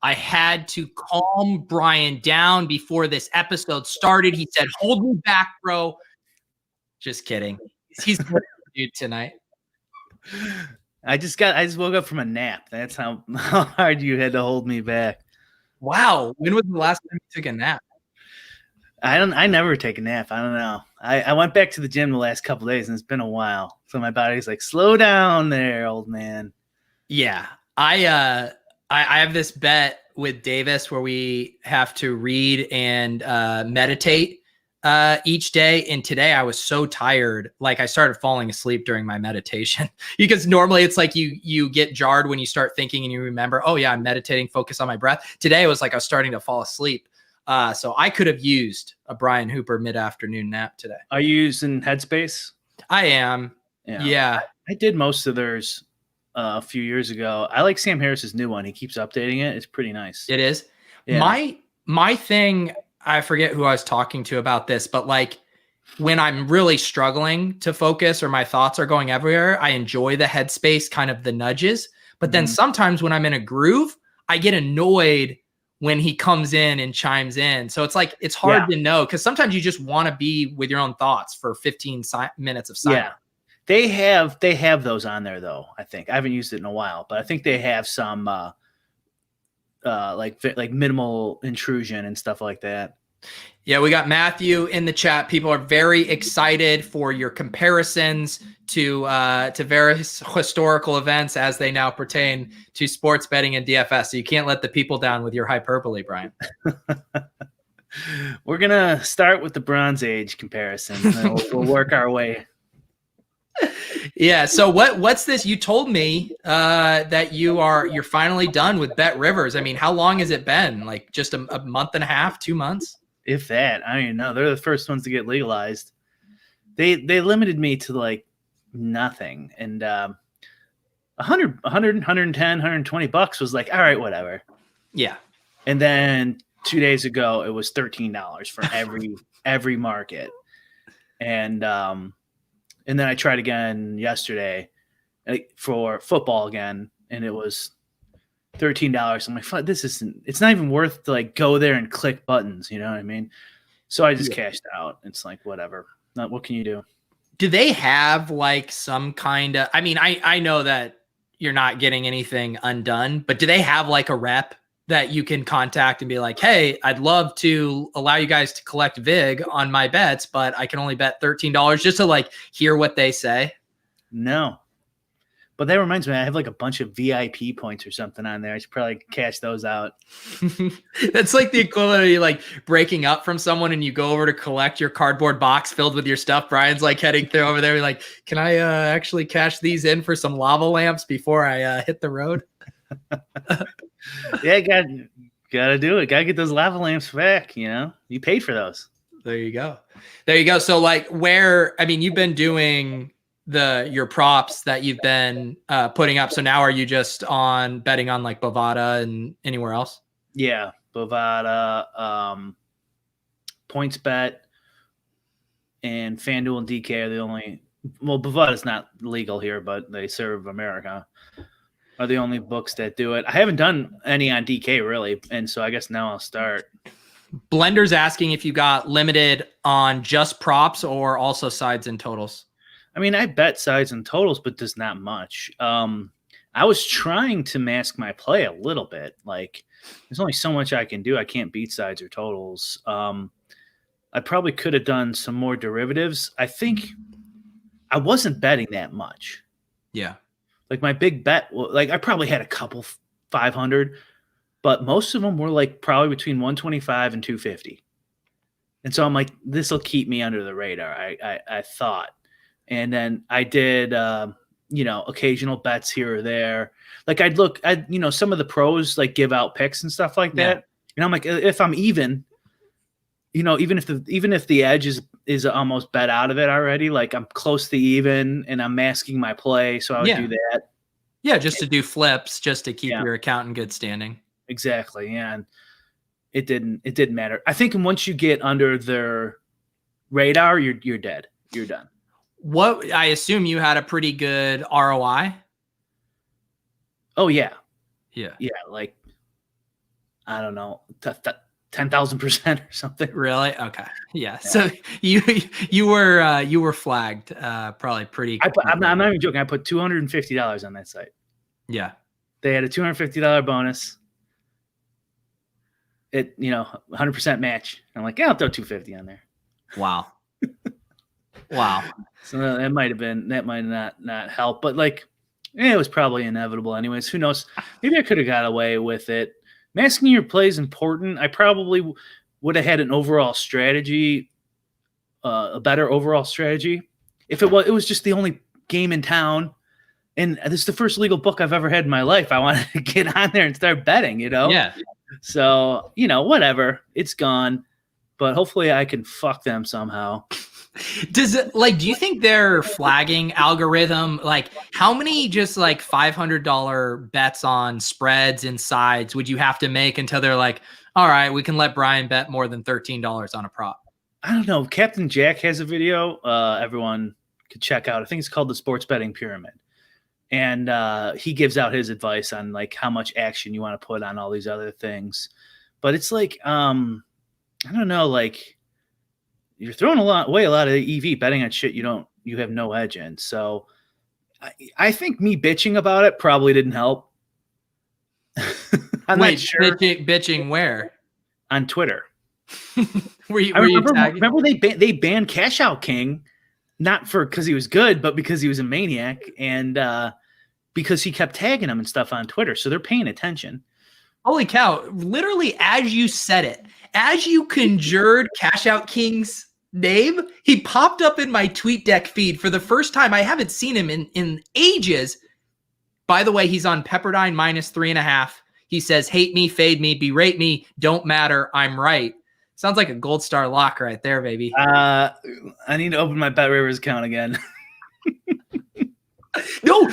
I had to calm Brian down before this episode started. He said, "Hold me back, bro." Just kidding. He's dude tonight. I just woke up from a nap. That's how hard you had to hold me back. Wow. When was the last time you took a nap? I never take a nap. I don't know. I went back to the gym the last couple of days, and it's been a while. So my body's like, slow down there, old man. Yeah. I have this bet with Davis where we have to read and meditate each day. And today I was so tired, like I started falling asleep during my meditation because normally it's like you get jarred when you start thinking and you remember, oh yeah, I'm meditating, focus on my breath. Today it was like I was starting to fall asleep. So I could have used a Brian Hooper mid-afternoon nap today. Are you using Headspace? I am. Yeah. I did most of theirs a few years ago. I like Sam Harris's new one. He keeps updating it. It's pretty nice. It is. Yeah. My thing, I forget who I was talking to about this, but like when I'm really struggling to focus or my thoughts are going everywhere, I enjoy the Headspace, kind of the nudges. But then sometimes when I'm in a groove, I get annoyed when he comes in and chimes in. So it's like, it's hard to know because sometimes you just want to be with your own thoughts for 15 minutes of silence. Yeah. They have those on there though. I think I haven't used it in a while, but I think they have some like minimal intrusion and stuff like that. Yeah, we got Matthew in the chat. People are very excited for your comparisons to various historical events as they now pertain to sports betting and DFS. So you can't let the people down with your hyperbole, Brian. We're gonna start with the Bronze Age comparison. And we'll work our way. Yeah. So what's this? You told me that you're finally done with BetRivers. I mean, how long has it been? Like just a month and a half, 2 months? If that. I don't even know. They're the first ones to get legalized. They limited me to like nothing. And 100, 110, 120 bucks was like, all right, whatever. Yeah. And then 2 days ago, it was $13 for every market. And then I tried again yesterday for football again, and it was $13. I'm like, fuck, it's not even worth to like go there and click buttons. You know what I mean? So I just cashed out. It's like, whatever. What can you do? Do they have like some kind of, I mean, I know that you're not getting anything undone, but do they have like a rep that you can contact and be like, hey, I'd love to allow you guys to collect VIG on my bets, but I can only bet $13 just to like hear what they say? No. But that reminds me, I have like a bunch of VIP points or something on there. I should probably cash those out. That's like the equivalent of you like breaking up from someone and you go over to collect your cardboard box filled with your stuff. Brian's like heading through over there. Like, can I actually cash these in for some lava lamps before I hit the road? Yeah, gotta do it. Gotta get those lava lamps back. You know, you paid for those. There you go. So like you've been doing your props that you've been putting up. So now are you just betting on like Bovada and anywhere else? Yeah. Bovada, PointsBet, and FanDuel and DK are the only, well, Bovada's not legal here, but they serve America, are the only books that do it. I haven't done any on DK really. And so I guess now I'll start. Blender's asking if you got limited on just props or also sides and totals. I mean, I bet sides and totals, but there's not much. I was trying to mask my play a little bit. Like, there's only so much I can do. I can't beat sides or totals. I probably could have done some more derivatives. I think I wasn't betting that much. Yeah. Like, my big bet, like, I probably had a couple 500, but most of them were, like, probably between 125 and 250. And so I'm like, this will keep me under the radar, I thought. And then I did, occasional bets here or there. Like I'd look at, some of the pros like give out picks and stuff like that. And I'm like, if I'm even, even if the edge is almost bet out of it already, like I'm close to even and I'm masking my play. So I would do that. Yeah. Just to do flips, just to keep your account in good standing. Exactly. Yeah. And it didn't matter. I think once you get under their radar, you're dead. You're done. What I assume you had a pretty good ROI. Oh yeah. Yeah. Yeah. Like I don't know, 10,000% or something. Really? Okay. Yeah. So you were flagged probably pretty. I'm not even joking. I put $250 on that site. Yeah. They had a $250 bonus. It 100% match. I'm like, yeah, I'll throw $250 on there. Wow. Wow. So that might not help, but like, it was probably inevitable anyways. Who knows? Maybe I could have got away with it. Masking your play is important. I probably would have had an overall strategy, a better overall strategy. If it was just the only game in town, and this is the first legal book I've ever had in my life, I wanted to get on there and start betting, Yeah. So, whatever. It's gone. But hopefully I can fuck them somehow. Do you think their flagging algorithm, like how many just like $500 bets on spreads and sides would you have to make until they're like, all right, we can let Brian bet more than $13 on a prop? I don't know. Captain Jack has a video everyone could check out. I think it's called the Sports Betting Pyramid. And he gives out his advice on like how much action you want to put on all these other things. But it's like, I don't know, like you're throwing away a lot of EV betting on shit you have no edge in. So I think me bitching about it probably didn't help. I'm not sure. Bitching where? On Twitter. Remember they banned Cash Out King, not because he was good, but because he was a maniac and because he kept tagging him and stuff on Twitter. So they're paying attention. Holy cow. Literally, as you said it, as you conjured Cash Out King's name, he popped up in my TweetDeck feed for the first time. I haven't seen him in ages. By the way, he's on Pepperdine -3.5. He says, hate me, fade me, berate me, don't matter, I'm right. Sounds like a gold star lock right there, baby. I need to open my BetRivers account again. No,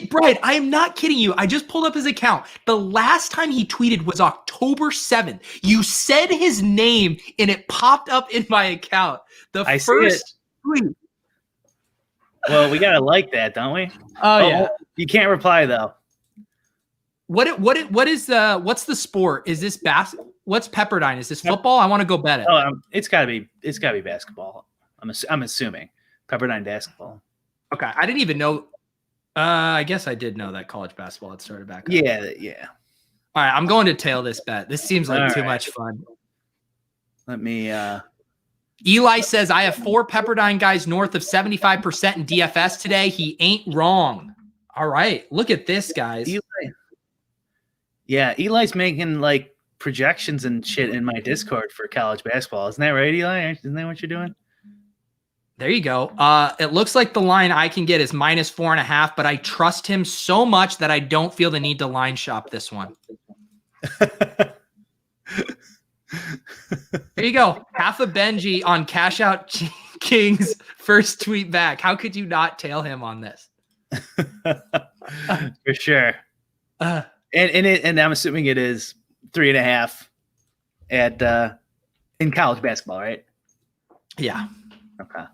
Brian, I am not kidding you. I just pulled up his account. The last time he tweeted was October 7th. You said his name and it popped up in my account. I first tweet. Well, we gotta like that, don't we? Oh yeah. You can't reply though. What's the sport? Is this what's Pepperdine? Is this football? I want to go bet it. Oh, it's gotta be basketball. I'm assuming Pepperdine basketball. Okay, I didn't even know. I guess I did know that college basketball had started back up. Yeah. All right, I'm going to tail this bet. This seems like too much fun. Let me. Eli says I have 4 Pepperdine guys north of 75% in DFS today. He ain't wrong. All right, look at this, guys. Eli's making like projections and shit in my Discord for college basketball. Isn't that right, Eli? Isn't that what you're doing? There you go. It looks like the line I can get is -4.5, but I trust him so much that I don't feel the need to line shop this one. There you go. Half a Benji on Cash Out King's first tweet back. How could you not tail him on this? For sure. And I'm assuming it is 3.5 at in college basketball, right? Yeah. Okay.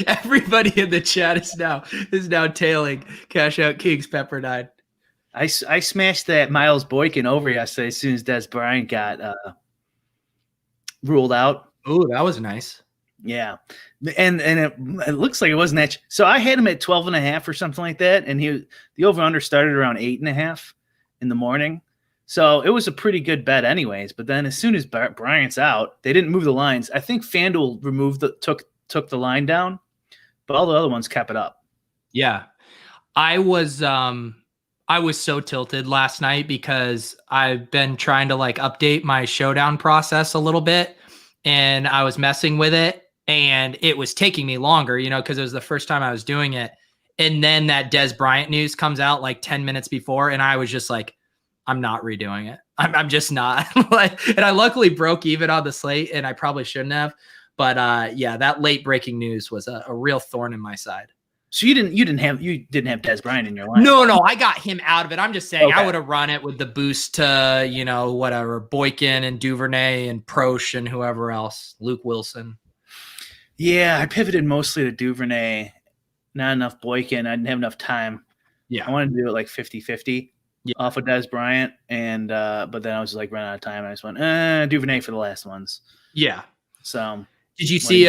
Everybody in the chat is now tailing Cash Out King's Pepperdine. I smashed that Miles Boykin over yesterday as soon as Des Bryant got ruled out. Oh, that was nice. Yeah, and it looks like it wasn't that. So I had him at 12.5 or something like that, and the over under started around 8.5 in the morning. So it was a pretty good bet, anyways. But then as soon as Bryant's out, they didn't move the lines. I think FanDuel took the line down, but all the other ones kept it up. Yeah, I was so tilted last night because I've been trying to like update my showdown process a little bit, and I was messing with it. And it was taking me longer, because it was the first time I was doing it. And then that Des Bryant news comes out like 10 minutes before. And I was just like, I'm not redoing it. I'm just not. And I luckily broke even on the slate, and I probably shouldn't have. But that late breaking news was a real thorn in my side. So you didn't have Des Bryant in your line. No, I got him out of it. I'm just saying, okay. I would have run it with the boost to, whatever, Boykin and Duvernay and Prosh and whoever else, Luke Wilson. Yeah, I pivoted mostly to Duvernay, not enough Boykin. I didn't have enough time. Yeah. I wanted to do it like 50-50. off of Des Bryant, and but then I was like running out of time, and I just went Duvernay for the last ones. Yeah. So did you see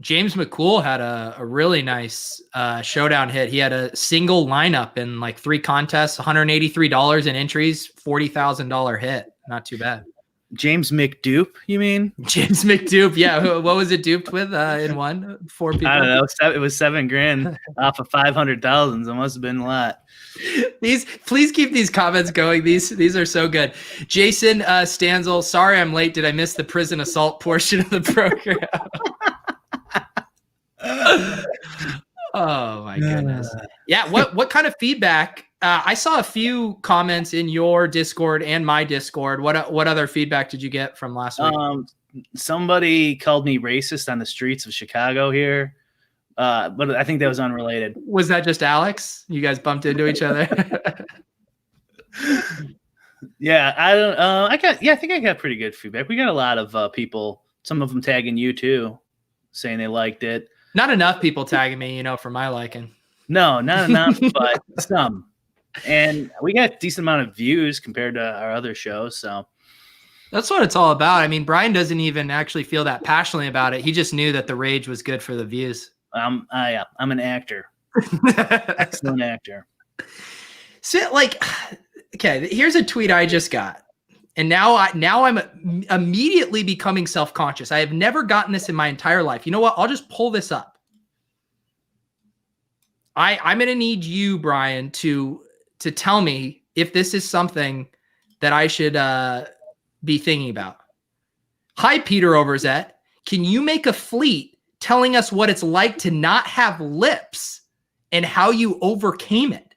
James McCool had a really nice showdown hit. He had a single lineup in like 3 contests, $183 in entries, $40,000 hit. Not too bad. James McDupe, you mean? James McDupe. Yeah. What was it duped with in one? 4 people? I don't know. It was $7,000 off of 500,000. It must have been a lot. Please keep these comments going. These are so good. Jason Stanzel, sorry I'm late. Did I miss the prison assault portion of the program? Oh my goodness. Yeah. What kind of feedback? I saw a few comments in your Discord and my Discord. What other feedback did you get from last week? Somebody called me racist on the streets of Chicago here. But I think that was unrelated. Was that just Alex? You guys bumped into each other? Yeah, I don't. I think I got pretty good feedback. We got a lot of people. Some of them tagging you too, saying they liked it. Not enough people tagging me, for my liking. No, not enough, but some. And we got a decent amount of views compared to our other shows. So that's what it's all about. I mean, Brian doesn't even actually feel that passionately about it. He just knew that the rage was good for the views. I'm an actor. Excellent actor. So, okay, here's a tweet I just got. And now I'm immediately becoming self-conscious. I have never gotten this in my entire life. You know what? I'll just pull this up. I'm going to need you, Brian, to tell me if this is something that I should be thinking about. Hi, Peter Overzet. Can you make a fleet telling us what it's like to not have lips and how you overcame it?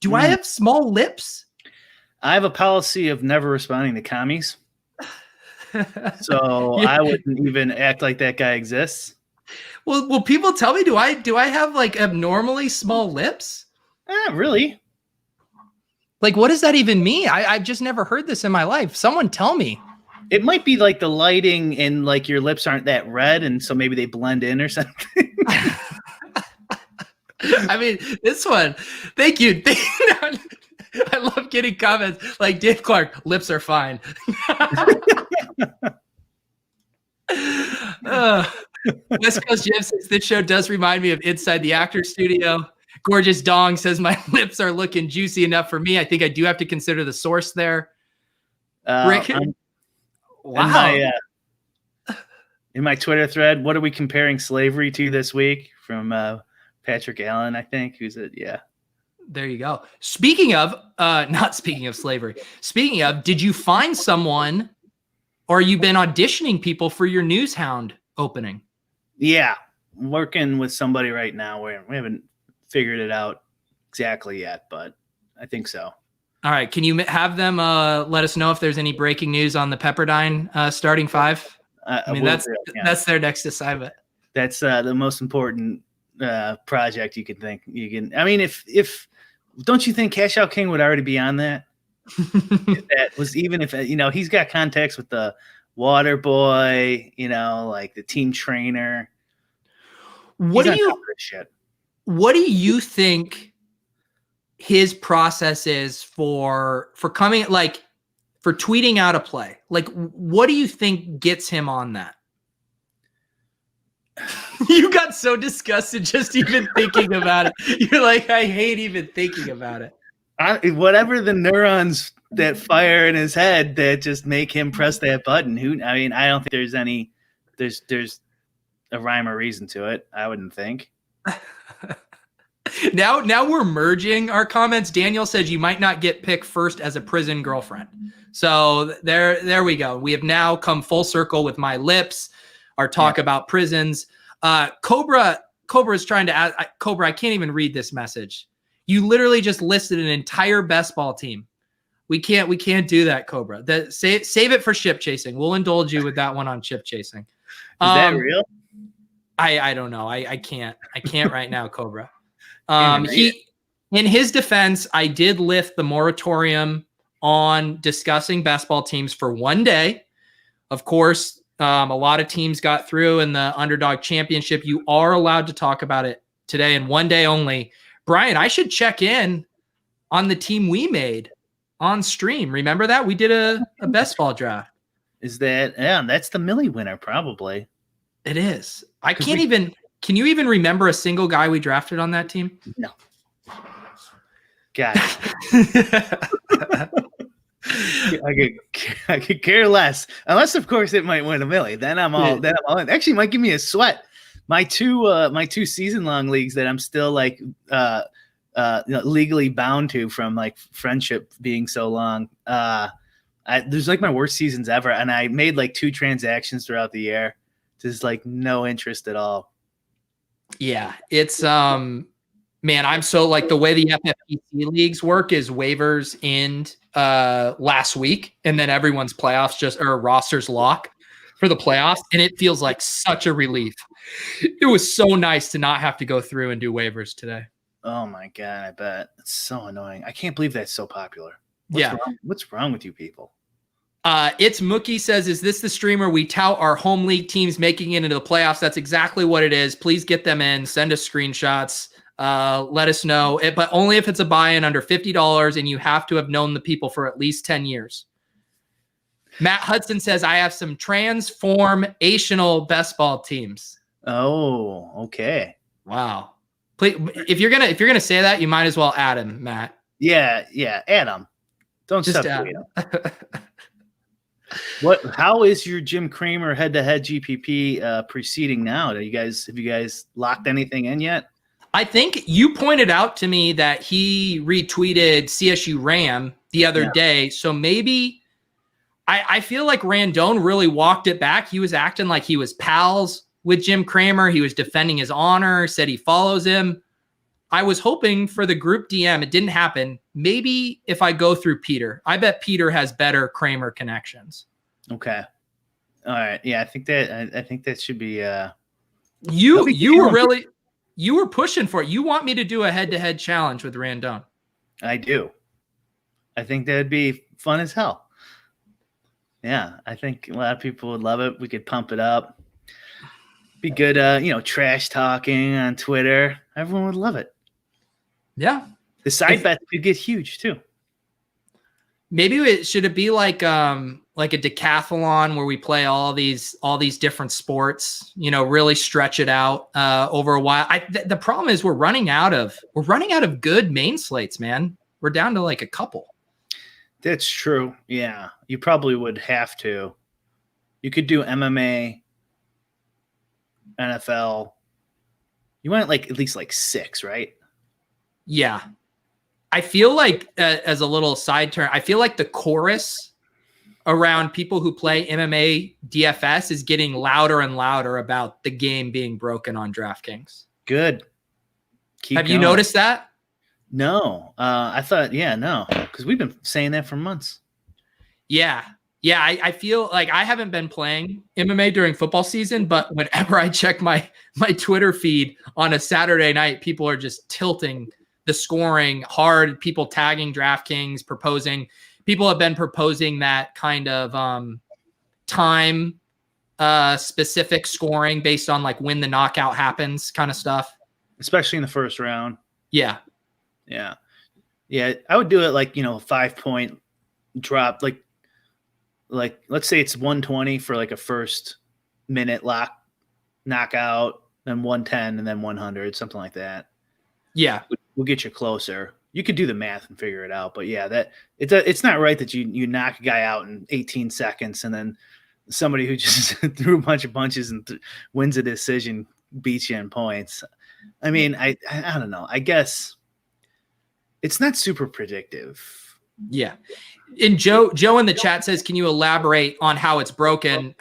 Do I have small lips? I have a policy of never responding to commies. So I wouldn't even act like that guy exists. Well, will people tell me, do I have like abnormally small lips? Really? Like, what does that even mean? I've just never heard this in my life. Someone tell me. It might be like the lighting and like your lips aren't that red, and so maybe they blend in or something. I mean, this one, thank you. I love getting comments like Dave Clark, lips are fine. West Coast Jim says this show does remind me of Inside the Actor Studio. Gorgeous Dong says my lips are looking juicy enough for me. I think I do have to consider the source there. Rick, wow. In my Twitter thread, what are we comparing slavery to this week? From Patrick Allen, I think. Who's it? Yeah. There you go. Speaking of, not speaking of slavery, speaking of, did you find someone or you been auditioning people for your newshound opening? Yeah. I'm working with somebody right now. We haven't figured it out exactly yet, but I think so. All right. Can you have them let us know if there's any breaking news on the Pepperdine starting 5? I mean, that's their next assignment. That's the most important project you can think. I mean, if don't you think Cash Out King would already be on that? If he's got contacts with the water boy, like the team trainer. What do you think his process is for coming, like for tweeting out a play? Like, what do you think gets him on that? You got so disgusted just even thinking about it. You're like, I hate even thinking about it. Whatever the neurons that fire in his head that just make him press that button. I don't think there's a rhyme or reason to it. I wouldn't think. Now we're merging our comments. Daniel says you might not get picked first as a prison girlfriend. So there we go. We have now come full circle with my lips. Our talk about prisons. Cobra is trying to add. Cobra, I can't even read this message. You literally just listed an entire best ball team. We can't do that, Cobra. Save it for ship chasing. We'll indulge you with that one on ship chasing. Is that real? I don't know. I can't right now, Cobra. In his defense, I did lift the moratorium on discussing best ball teams for one day. Of course, a lot of teams got through in the Underdog Championship. You are allowed to talk about it today and one day only. Brian, I should check in on the team we made on stream. Remember that? We did a best ball draft. Is that, yeah, that's the Millie winner, probably. It is. Can you even remember a single guy we drafted on that team? No. God. I could care less. Unless, of course, it might win a Millie. Then I'm all in. Actually, it might give me a sweat. My two season-long leagues that I'm still like legally bound to from like friendship being so long. There's like my worst seasons ever, and I made like 2 transactions throughout the year. Just like no interest at all. Yeah, it's man, I'm so like the way the FFPC leagues work is waivers end last week, and then everyone's playoffs rosters lock for the playoffs, and it feels like such a relief. It was so nice to not have to go through and do waivers today. Oh my God, I bet. It's so annoying. I can't believe that's so popular. What's wrong with you people? It's Mookie says, is this the streamer we tout our home league teams making it into the playoffs? That's exactly what it is. Please get them in. Send us screenshots. Let us know. But only if it's a buy-in under $50 and you have to have known the people for at least 10 years. Matt Hudson says, I have some transformational best ball teams. Oh, okay. Wow. Please, if you're gonna say that, you might as well add him, Matt. Yeah, add him. Don't just separate him. How is your Jim Cramer head-to-head GPP proceeding now? Have you guys locked anything in yet? I think you pointed out to me that he retweeted CSU Ram the other day. So maybe I feel like Randone really walked it back. He was acting like he was pals with Jim Cramer. He was defending his honor, said he follows him. I was hoping for the group DM. It didn't happen. Maybe if I go through Peter, I bet Peter has better Cramer connections. Okay. All right. Yeah, I think that should be. You were pushing for it. You want me to do a head-to-head challenge with Randone? I do. I think that'd be fun as hell. Yeah, I think a lot of people would love it. We could pump it up. Be good, trash talking on Twitter. Everyone would love it. Yeah. The side bets could get huge too. Maybe should it be like a decathlon where we play all these different sports, really stretch it out over a while. The problem is we're running out of good main slates, man. We're down to like a couple. That's true. Yeah. You probably would have to. You could do MMA, NFL. You want like at least like 6, right? Yeah. I feel like as a little side turn, I feel like the chorus around people who play MMA DFS is getting louder and louder about the game being broken on DraftKings. Good. Have you noticed that? No. I thought, no, because we've been saying that for months. Yeah. Yeah, I feel like I haven't been playing MMA during football season, but whenever I check my Twitter feed on a Saturday night, people are just tilting the scoring hard. People tagging DraftKings, proposing. People have been proposing that kind of time specific scoring based on like when the knockout happens kind of stuff. Especially in the first round. Yeah. Yeah. Yeah. I would do it like, a 5-point drop, like let's say it's 120 for like a first minute knockout, then 110 and then 100, something like that. Yeah. We'll get you closer. You could do the math and figure it out, but yeah, that it's not right that you knock a guy out in 18 seconds and then somebody who just threw a bunch of punches and wins a decision beats you in points. I mean, I don't know. I guess it's not super predictive. Yeah. And Joe in the chat says, can you elaborate on how it's broken?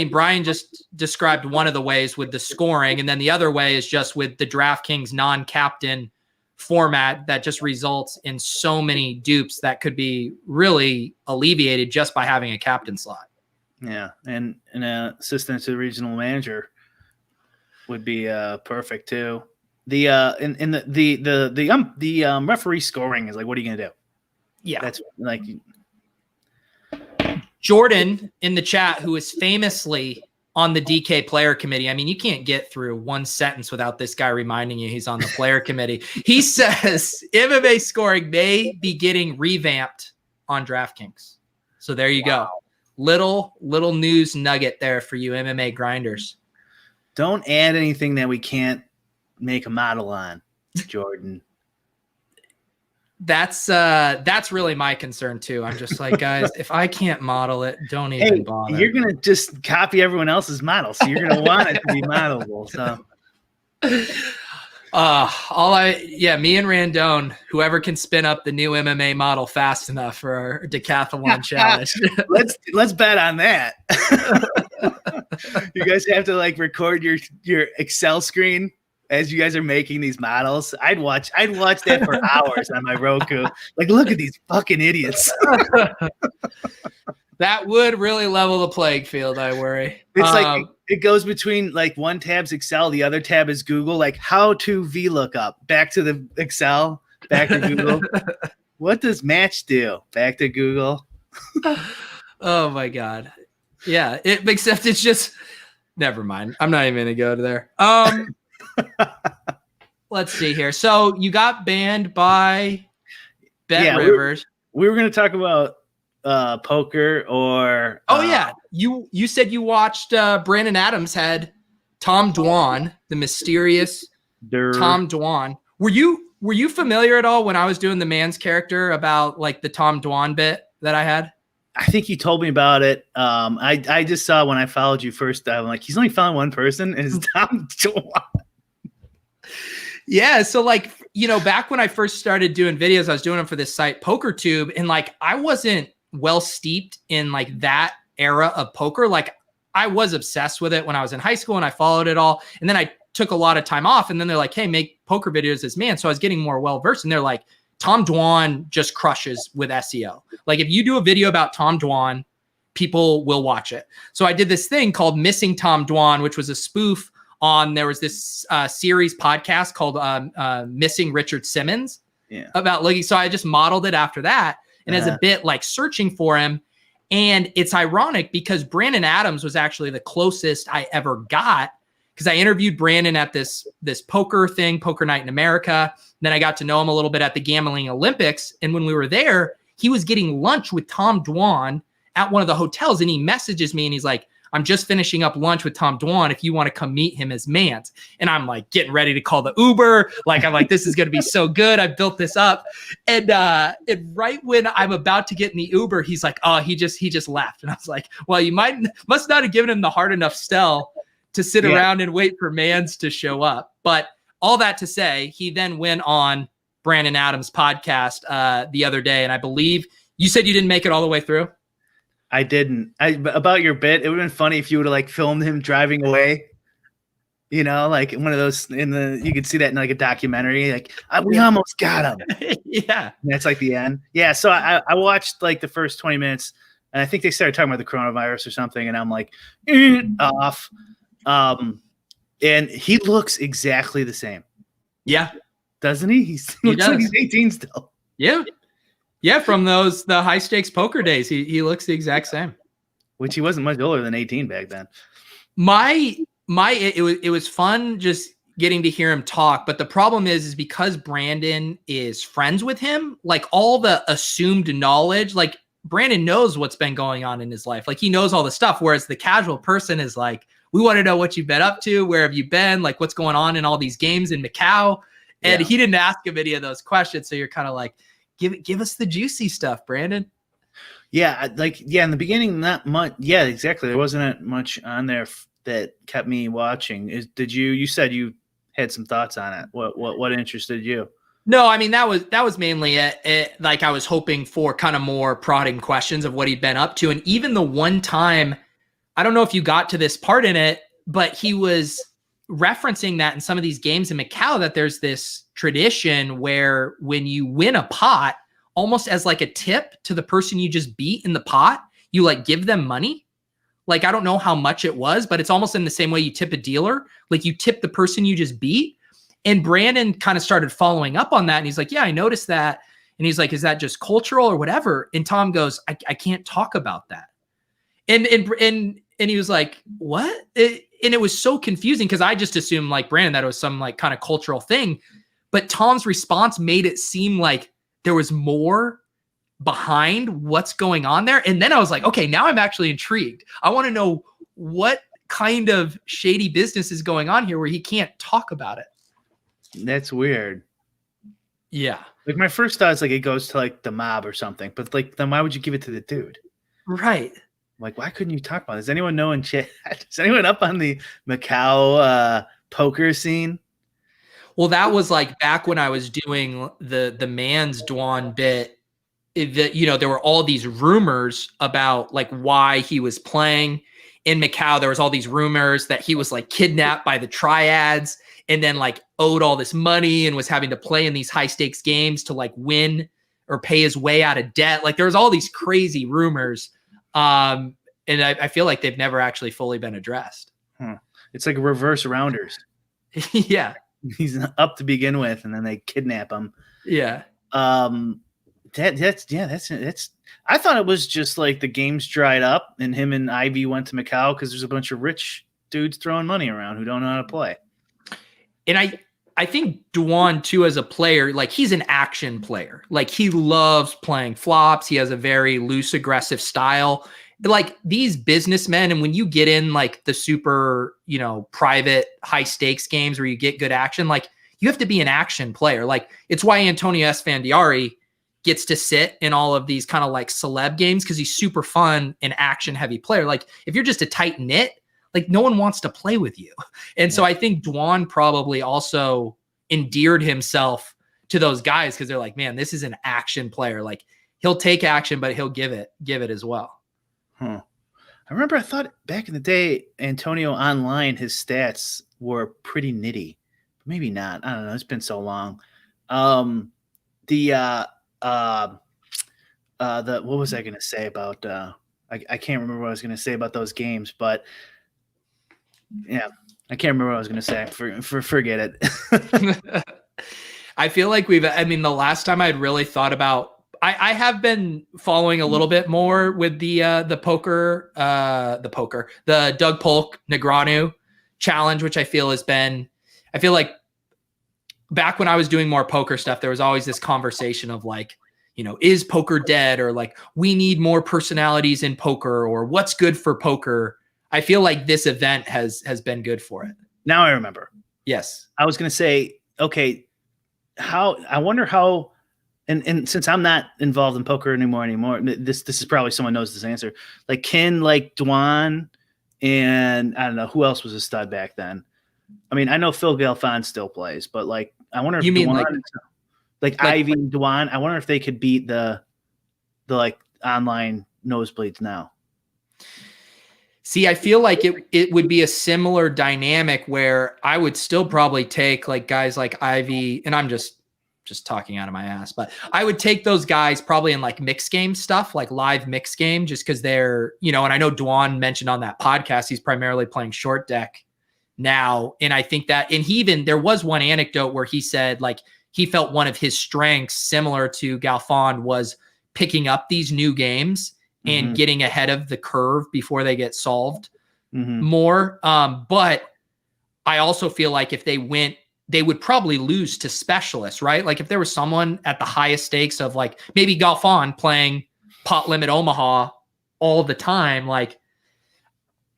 Brian just described one of the ways with the scoring, and then the other way is just with the DraftKings non-captain format that just results in so many dupes that could be really alleviated just by having a captain slot. Yeah, and an assistant to the regional manager would be perfect too. The referee scoring is like, what are you gonna do? Yeah, that's like Jordan in the chat, who is famously on the DK player committee. I mean, you can't get through one sentence without this guy reminding you he's on the player committee. He says MMA scoring may be getting revamped on DraftKings. So there you go. Little news nugget there for you MMA grinders. Don't add anything that we can't make a model on, Jordan. That's really my concern too. I'm just like, guys, if I can't model it, don't even bother. You're gonna just copy everyone else's model, so you're gonna want it to be modelable. So, me and Randone, whoever can spin up the new MMA model fast enough for our decathlon challenge. let's bet on that. You guys have to like record your Excel screen as you guys are making these models. I'd watch that for hours on my Roku. Like, look at these fucking idiots. That would really level the playing field, I worry. It's like it goes between like one tab's Excel, the other tab is Google, like how to VLOOKUP. Back to the Excel, back to Google. What does match do? Back to Google. Oh my God. Yeah, except it's just never mind. I'm not even gonna go to there. Let's see here. So you got banned by BetRivers. We were going to talk about poker or. You said you watched Brandon Adams had Tom Dwan, the mysterious Tom Dwan. Were you familiar at all when I was doing the man's character about like the Tom Dwan bit that I had? I think you told me about it. I just saw when I followed you first. I'm like, he's only following one person, and it's Tom Dwan. Yeah. So like, back when I first started doing videos, I was doing them for this site PokerTube, and like, I wasn't well steeped in like that era of poker. Like I was obsessed with it when I was in high school and I followed it all. And then I took a lot of time off, and then they're like, hey, make poker videos as man. So I was getting more well-versed, and they're like, Tom Dwan just crushes with SEO. Like if you do a video about Tom Dwan, people will watch it. So I did this thing called Missing Tom Dwan, which was a spoof on, there was this series podcast called Missing Richard Simmons about looking. So I just modeled it after that. And as a bit like searching for him. And it's ironic because Brandon Adams was actually the closest I ever got, because I interviewed Brandon at this poker thing, Poker Night in America. Then I got to know him a little bit at the Gambling Olympics. And when we were there, he was getting lunch with Tom Dwan at one of the hotels. And he messages me and he's like, I'm just finishing up lunch with Tom Dwan if you want to come meet him as Mance. And I'm like getting ready to call the Uber. Like, I'm like, this is going to be so good. I built this up. And right when I'm about to get in the Uber, he's like, oh, he just left. And I was like, well, you must not have given him the hard enough sell to sit around and wait for Mans to show up. But all that to say, he then went on Brandon Adams' podcast the other day. And I believe you said you didn't make it all the way through. I didn't. About your bit, it would have been funny if you would have like filmed him driving away. Like one of those you could see that in like a documentary. Like we almost got him. Yeah, and that's like the end. Yeah. So I watched like the first 20 minutes, and I think they started talking about the coronavirus or something, and I'm like off. And he looks exactly the same. Yeah, doesn't he? He looks like he's 18 still. Yeah. Yeah, from the high stakes poker days, he looks the exact same. Which he wasn't much older than 18 back then. It was fun just getting to hear him talk, but the problem is because Brandon is friends with him, like all the assumed knowledge, like Brandon knows what's been going on in his life. Like he knows all the stuff, whereas the casual person is like, we want to know what you've been up to, where have you been, like what's going on in all these games in Macau. And he didn't ask him any of those questions, so you're kind of like, Give us the juicy stuff, Brandon. Yeah, in the beginning, not much. Yeah, exactly. There wasn't much on there that kept me watching. You said you had some thoughts on it. What interested you? No, I mean that was mainly it. Like I was hoping for kind of more prodding questions of what he'd been up to, and even the one time, I don't know if you got to this part in it, but he was referencing that in some of these games in Macau, that there's this tradition where when you win a pot, almost as like a tip to the person you just beat in the pot, you like give them money. Like, I don't know how much it was, but it's almost in the same way you tip a dealer. Like you tip the person you just beat. And Brandon kind of started following up on that. And he's like, yeah, I noticed that. And he's like, is that just cultural or whatever? And Tom goes, I can't talk about that. And And he was like, what? And it was so confusing because I just assumed like Brandon that it was some like kind of cultural thing. But Tom's response made it seem like there was more behind what's going on there. And then I was like, okay, now I'm actually intrigued. I want to know what kind of shady business is going on here where he can't talk about it. That's weird. Yeah. Like my first thought is like it goes to like the mob or something, but like then why would you give it to the dude? Right. Like, why couldn't you talk about it? Does anyone know in chat? Is anyone up on the Macau poker scene? Well, that was like back when I was doing the man's Dwan bit. There were all these rumors about like why he was playing in Macau. There was all these rumors that he was like kidnapped by the triads and then like owed all this money and was having to play in these high stakes games to like win or pay his way out of debt. Like there was all these crazy rumors. And I feel like they've never actually fully been addressed. It's like a reverse rounders. Yeah. He's up to begin with, and then they kidnap him. Yeah. That's I thought it was just like the games dried up and him and Ivy went to Macau because there's a bunch of rich dudes throwing money around who don't know how to play. And I think Dwan too, as a player, like he's an action player. Like he loves playing flops. He has a very loose, aggressive style. Like these businessmen, and when you get in like the super, private high stakes games where you get good action, like you have to be an action player. Like it's why Antonio Esfandiari gets to sit in all of these kind of like celeb games because he's super fun and action heavy player. Like if you're just a tight knit, like no one wants to play with you. And so I think Dwan probably also endeared himself to those guys because they're like, man, this is an action player. Like he'll take action, but he'll give it as well. I remember I thought back in the day, Antonio online, his stats were pretty nitty. Maybe not. I don't know. It's been so long. What was I going to say about, I can't remember what I was going to say about those games, but yeah, I can't remember what I was going to say. Forget it. I feel like the last time I'd really thought about, I have been following a little bit more with the Doug Polk Negreanu challenge, which I feel like back when I was doing more poker stuff, there was always this conversation of like, is poker dead, or like we need more personalities in poker, or what's good for poker. I feel like this event has been good for it. Now I remember. Yes. I was going to say, okay, I wonder how, and since I'm not involved in poker anymore, this is probably someone knows this answer. Like, can like Dwan and I don't know who else was a stud back then. I mean, I know Phil Galfond still plays, but like, I wonder if Dwan, like Ivy and Dwan, I wonder if they could beat the like online nosebleeds now. See, I feel like it would be a similar dynamic where I would still probably take like guys like Ivy, and I'm just talking out of my ass, but I would take those guys probably in like mix game stuff, like live mix game, just because they're, and I know Dwan mentioned on that podcast, he's primarily playing short deck now. And I think that, and there was one anecdote where he said like he felt one of his strengths similar to Galfond was picking up these new games and getting ahead of the curve before they get solved more. But I also feel like if they went, they would probably lose to specialists, right? Like if there was someone at the highest stakes of like maybe Galfond playing pot limit Omaha all the time, like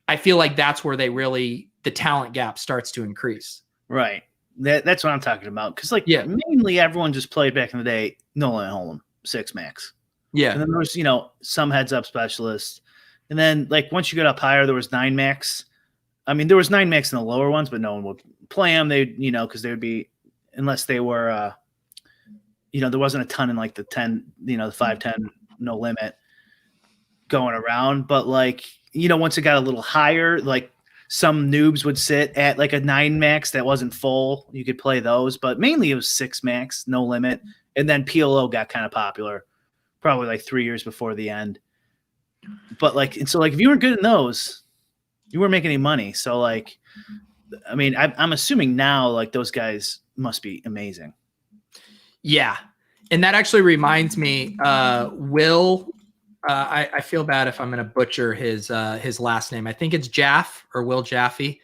I feel like that's where the talent gap starts to increase. Right. That's what I'm talking about. Because mainly everyone just played back in the day, Nolan Holm, 6 max. Yeah. And then there was, some heads up specialists. And then like once you get up higher, there was 9 max. I mean, there was 9 max in the lower ones, but no one would play them. They, because they would be, unless they were, there wasn't a ton in like the 10, the 5-10, no limit going around. But like, once it got a little higher, like some noobs would sit at like a 9 max that wasn't full. You could play those, but mainly it was 6 max, no limit. And then PLO got kind of popular, probably like 3 years before the end. But like, and so like if you weren't good in those, you weren't making any money. So like, I mean, I'm assuming now like those guys must be amazing. Yeah. And that actually reminds me, Will, I feel bad if I'm going to butcher his last name. I think it's Jaff or Will Jaffe.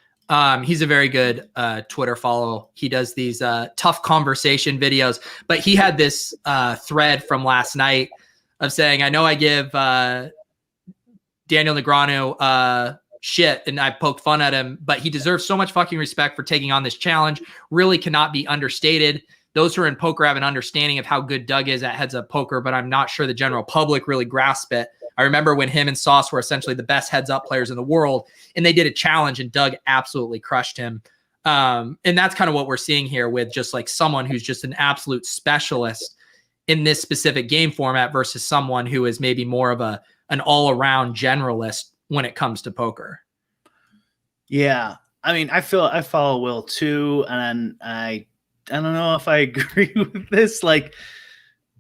He's a very good Twitter follow. He does these tough conversation videos, but he had this thread from last night of saying, I know I give Daniel Negreanu shit and I poked fun at him, but he deserves so much fucking respect for taking on this challenge. Really cannot be understated. Those who are in poker have an understanding of how good Doug is at heads up poker, but I'm not sure the general public really grasp it. I remember when him and Sauce were essentially the best heads up players in the world, and they did a challenge and Doug absolutely crushed him. And that's kind of what we're seeing here with just like someone who's just an absolute specialist in this specific game format versus someone who is maybe more of an all-around generalist when it comes to poker. Yeah. I mean, I follow Will too, and I don't know if I agree with this. Like,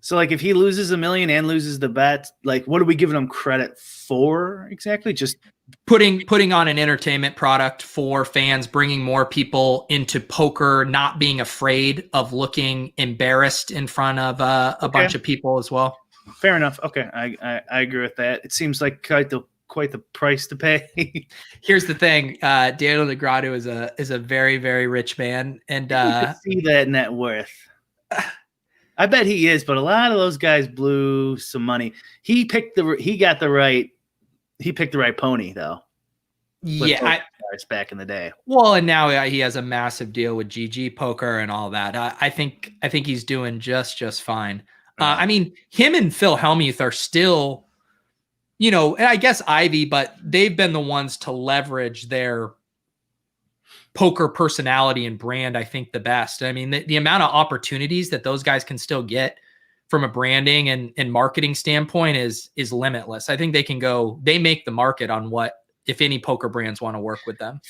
so like if he loses $1 million and loses the bet, like what are we giving him credit for exactly? Just putting on an entertainment product for fans, bringing more people into poker, not being afraid of looking embarrassed in front of a bunch of people as well. Fair enough. Okay. I agree with that. It seems like quite the price to pay. Here's the thing. Daniel Negreanu is a very, very rich man. And see that net worth. I bet he is, but a lot of those guys blew some money. He picked the right pony though. Yeah. Back in the day. Well, and now he has a massive deal with GG Poker and all that. I think he's doing just fine. I mean, him and Phil Hellmuth are still, and I guess Ivy, but they've been the ones to leverage their poker personality and brand, I think, the best. I mean, the amount of opportunities that those guys can still get from a branding and marketing standpoint is limitless. I think they make the market on what, if any, poker brands want to work with them.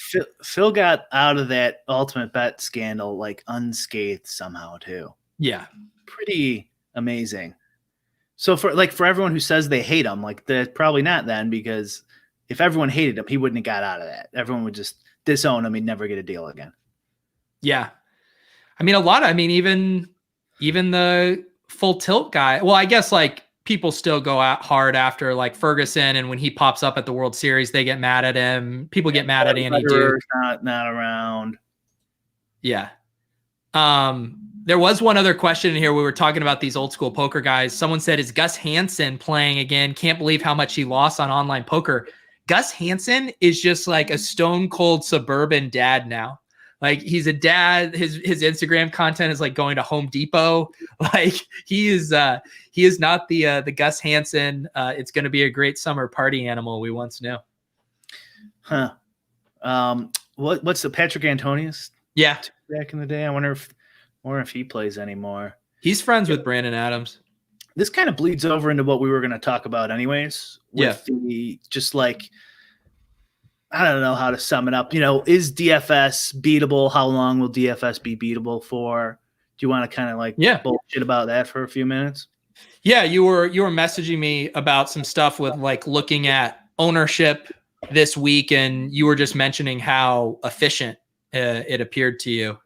Phil got out of that ultimate bet scandal like unscathed somehow too. Yeah. Pretty amazing. So for everyone who says they hate him, like they're probably not then, because if everyone hated him, he wouldn't have got out of that. Everyone would just disown him. He'd never get a deal again. Yeah. I mean, even the full tilt guy. Well, I guess like people still go out hard after like Ferguson. And when he pops up at the World Series, they get mad at him. People get mad at Andy Duke. Not around. Yeah. There was one other question in here. We were talking about these old school poker guys. Someone said, is Gus Hansen playing again? Can't believe how much he lost on online poker. Gus Hansen is just like a stone cold suburban dad now. Like he's a dad. His Instagram content is like going to Home Depot. Like he is not the Gus Hansen. It's going to be a great summer party animal we once knew. Huh. What's the Patrick Antonius? Yeah. Back in the day. I wonder if he plays anymore. He's friends with Brandon Adams. This kind of bleeds over into what we were going to talk about anyways. With just like, I don't know how to sum it up. Is DFS beatable? How long will DFS be beatable for? Do you want to kind of like bullshit about that for a few minutes? Yeah, you were messaging me about some stuff with like looking at ownership this week, and you were just mentioning how efficient it appeared to you.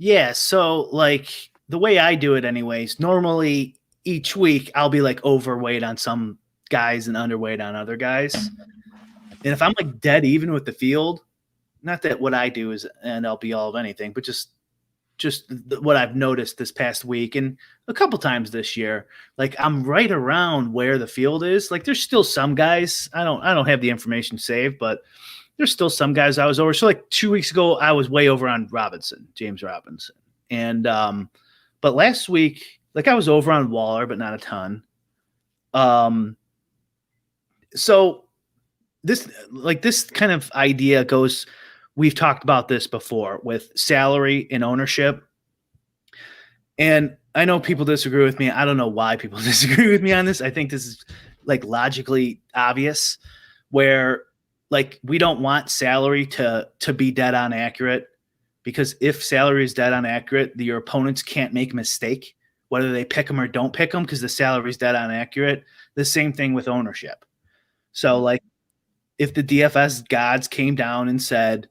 Yeah, so like the way I do it anyways, normally each week I'll be like overweight on some guys and underweight on other guys. And if I'm like dead even with the field, not that what I do is and I'll be all of anything, but just what I've noticed this past week and a couple times this year, like I'm right around where the field is. Like there's still some guys, I don't have the information saved, but there's still some guys I was over. So like 2 weeks ago, I was way over on James Robinson. And, but last week, like I was over on Waller, but not a ton. So this kind of idea goes, we've talked about this before with salary and ownership. And I know people disagree with me. I don't know why people disagree with me on this. I think this is like logically obvious where like we don't want salary to be dead on accurate, because if salary is dead on accurate, your opponents can't make a mistake, whether they pick them or don't pick them, because the salary is dead on accurate. The same thing with ownership. So like if the DFS gods came down and said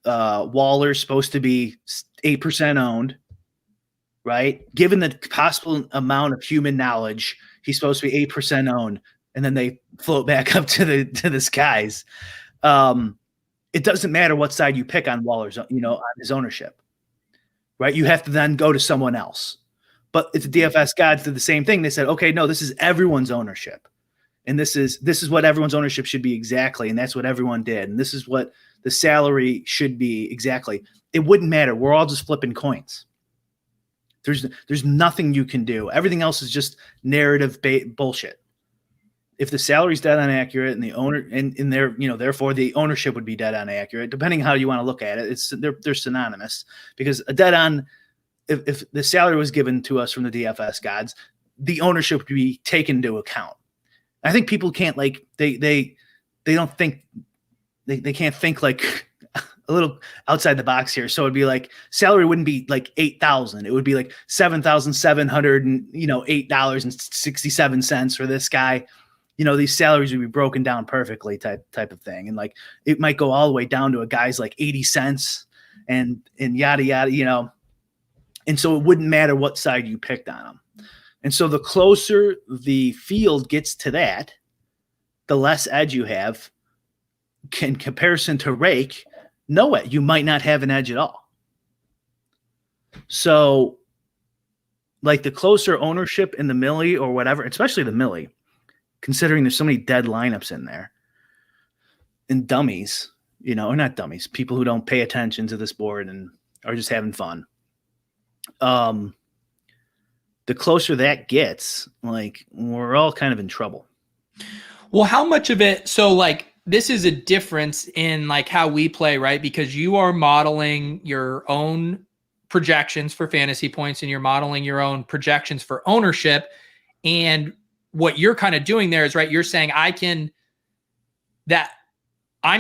Waller's supposed to be 8% owned, right? Given the possible amount of human knowledge, he's supposed to be 8% owned, and then they float back up to the skies. It doesn't matter what side you pick on Waller's, on his ownership, right? You have to then go to someone else. But if the DFS gods did the same thing, they said, okay, no, this is everyone's ownership. And this is what everyone's ownership should be exactly. And that's what everyone did. And this is what the salary should be exactly. It wouldn't matter. We're all just flipping coins. There's nothing you can do. Everything else is just narrative bullshit. If the salary's dead on accurate and the owner and their, therefore the ownership would be dead on accurate, depending how you want to look at it. They're synonymous, because a dead on, if the salary was given to us from the DFS gods, the ownership would be taken into account. I think people can't they don't think they can't think like a little outside the box here. So it'd be like salary wouldn't be like 8,000. It would be like $7,708.67 for this guy. These salaries would be broken down perfectly type of thing. And like, it might go all the way down to a guy's like 80 cents and yada, yada, And so it wouldn't matter what side you picked on them. And so the closer the field gets to that, the less edge you have. In comparison to rake, you might not have an edge at all. So like the closer ownership in the millie or whatever, especially the millie, considering there's so many dead lineups in there and dummies, or not dummies, people who don't pay attention to this board and are just having fun. The closer that gets, like, we're all kind of in trouble. Well, how much of it? So like, this is a difference in like how we play, right? Because you are modeling your own projections for fantasy points and you're modeling your own projections for ownership. And what you're kind of doing there is, right, you're saying I'm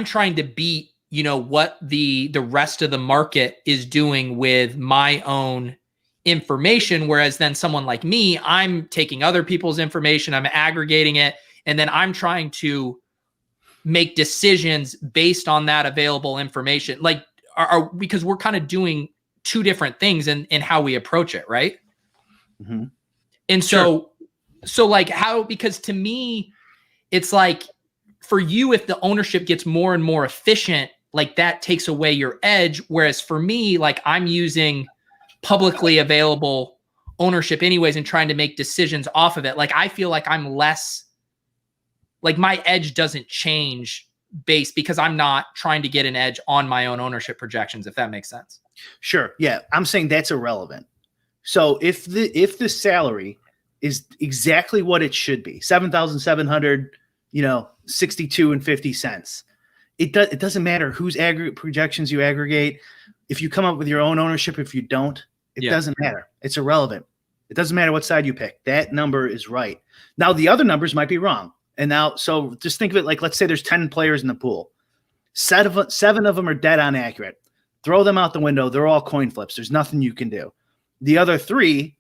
trying to beat, what the rest of the market is doing with my own information. Whereas then someone like me, I'm taking other people's information, I'm aggregating it, and then I'm trying to make decisions based on that available information. Like, because we're kind of doing two different things in how we approach it, right? Mm-hmm. And so like how, because to me, it's like for you, if the ownership gets more and more efficient, like that takes away your edge. Whereas for me, like I'm using publicly available ownership anyways and trying to make decisions off of it. Like I feel like I'm less, like my edge doesn't change because I'm not trying to get an edge on my own ownership projections, if that makes sense. Sure. Yeah. I'm saying that's irrelevant. So if the salary is exactly what it should be, 7,700, 62 and 50 cents. It doesn't matter whose aggregate projections you aggregate. If you come up with your own ownership, if you don't, it doesn't matter. It's irrelevant. It doesn't matter what side you pick. That number is right. Now the other numbers might be wrong. And now, so just think of it like, let's say there's 10 players in the pool. 7 of them are dead on accurate. Throw them out the window. They're all coin flips. There's nothing you can do. The other 3,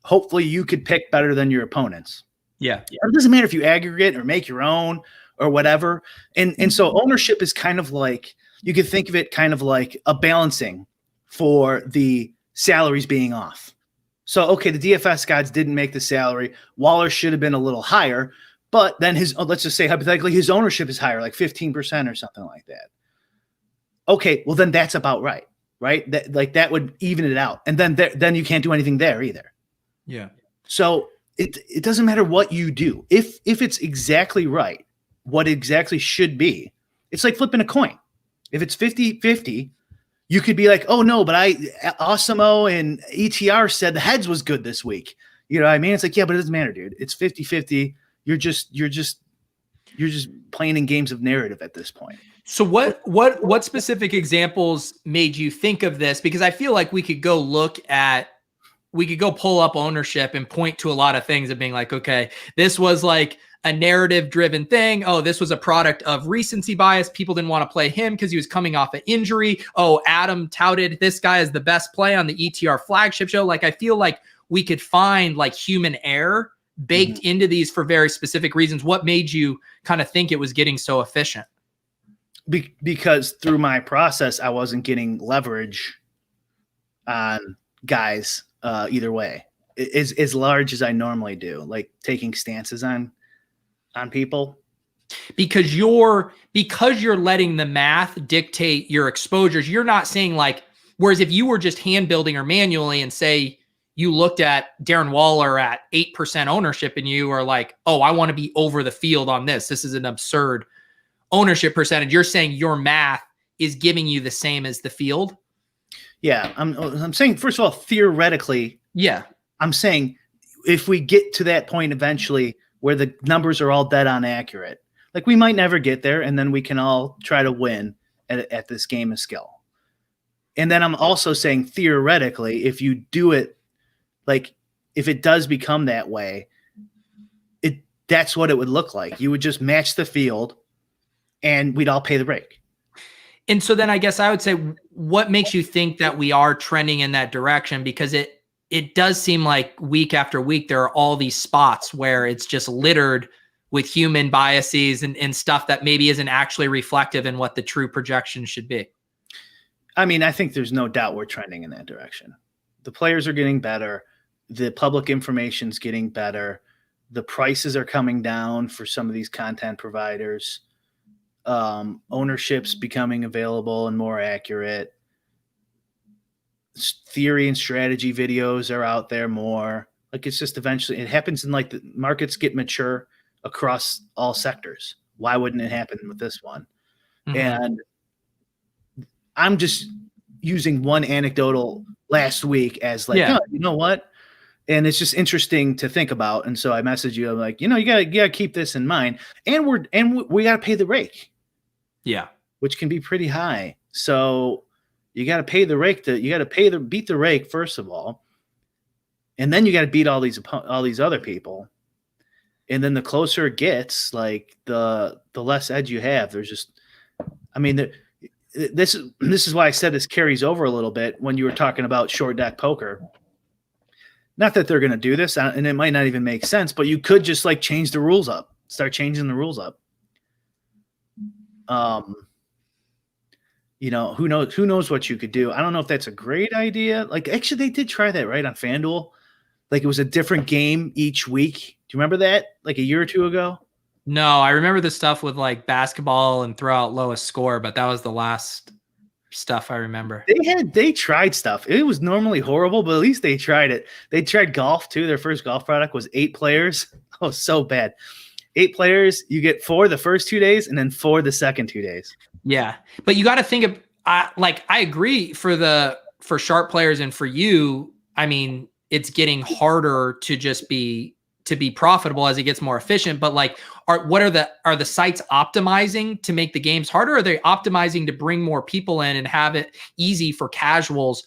hopefully you could pick better than your opponents. Yeah. It doesn't matter if you aggregate or make your own or whatever. And so ownership is kind of like, you could think of it kind of like a balancing for the salaries being off. So, okay, the DFS gods didn't make the salary. Waller should have been a little higher, but then let's just say hypothetically, his ownership is higher, like 15% or something like that. Okay, well then that's about right? That would even it out. And then you can't do anything there either. Yeah. So it doesn't matter what you do. If it's exactly right, what exactly should be, it's like flipping a coin. If it's 50-50, you could be like, oh no, but Osimo and ETR said the heads was good this week. You know what I mean? It's like, yeah, but it doesn't matter, dude. It's 50-50. You're just playing in games of narrative at this point. So what specific examples made you think of this? Because I feel like we could go pull up ownership and point to a lot of things of being like, okay, this was like a narrative driven thing. Oh, this was a product of recency bias. People didn't want to play him because he was coming off an injury. Oh, Adam touted this guy as the best play on the ETR flagship show. Like, I feel like we could find like human error baked into these for very specific reasons. What made you kind of think it was getting so efficient? Because through my process, I wasn't getting leverage on guys either way, as large as I normally do, like taking stances on people. Because you're letting the math dictate your exposures. You're not saying like, whereas if you were just hand building or manually and say you looked at Darren Waller at 8% ownership and you are like, oh, I want to be over the field on this. This is an absurd ownership percentage. You're saying your math is giving you the same as the field. Yeah. I'm saying, first of all, theoretically, yeah, I'm saying if we get to that point eventually where the numbers are all dead on accurate, like we might never get there, and then we can all try to win at this game of skill. And then I'm also saying theoretically, if you do it, like if it does become that way, that's what it would look like. You would just match the field and we'd all pay the break. And so then I guess I would say, what makes you think that we are trending in that direction? Because it does seem like week after week, there are all these spots where it's just littered with human biases and stuff that maybe isn't actually reflective in what the true projection should be. I mean, I think there's no doubt we're trending in that direction. The players are getting better. The public information's getting better. The prices are coming down for some of these content providers. Ownership's becoming available and more accurate. Theory and strategy videos are out there more. Like it's just eventually, it happens in like the markets get mature across all sectors. Why wouldn't it happen with this one? Mm-hmm. And I'm just using one anecdotal last week as like, oh, you know what? And it's just interesting to think about. And so I messaged you. I'm like, you gotta keep this in mind. And we gotta pay the rake. Yeah. Which can be pretty high. So you gotta pay the rake. You gotta beat the rake first of all. And then you gotta beat all these other people. And then the closer it gets, like the less edge you have. There's just, I mean, this is why I said this carries over a little bit when you were talking about short deck poker. Not that they're going to do this, and it might not even make sense, but you could just like change the rules up, start changing the rules up. Who knows what you could do. I don't know if that's a great idea. Like actually they did try that right on FanDuel. Like it was a different game each week. Do you remember that? Like a year or two ago? No, I remember the stuff with like basketball and throw out lowest score, but that was the last stuff I remember. They tried stuff. It was normally horrible, but at least they tried it. They tried golf too. Their first golf product was 8 players. Oh, so bad. 8 players. You get 4 the first 2 days and then 4 the second 2 days. Yeah. But you got to think of, I agree for sharp players and for you, I mean, it's getting harder to just be profitable as it gets more efficient, but like, are the sites optimizing to make the games harder? Or are they optimizing to bring more people in and have it easy for casuals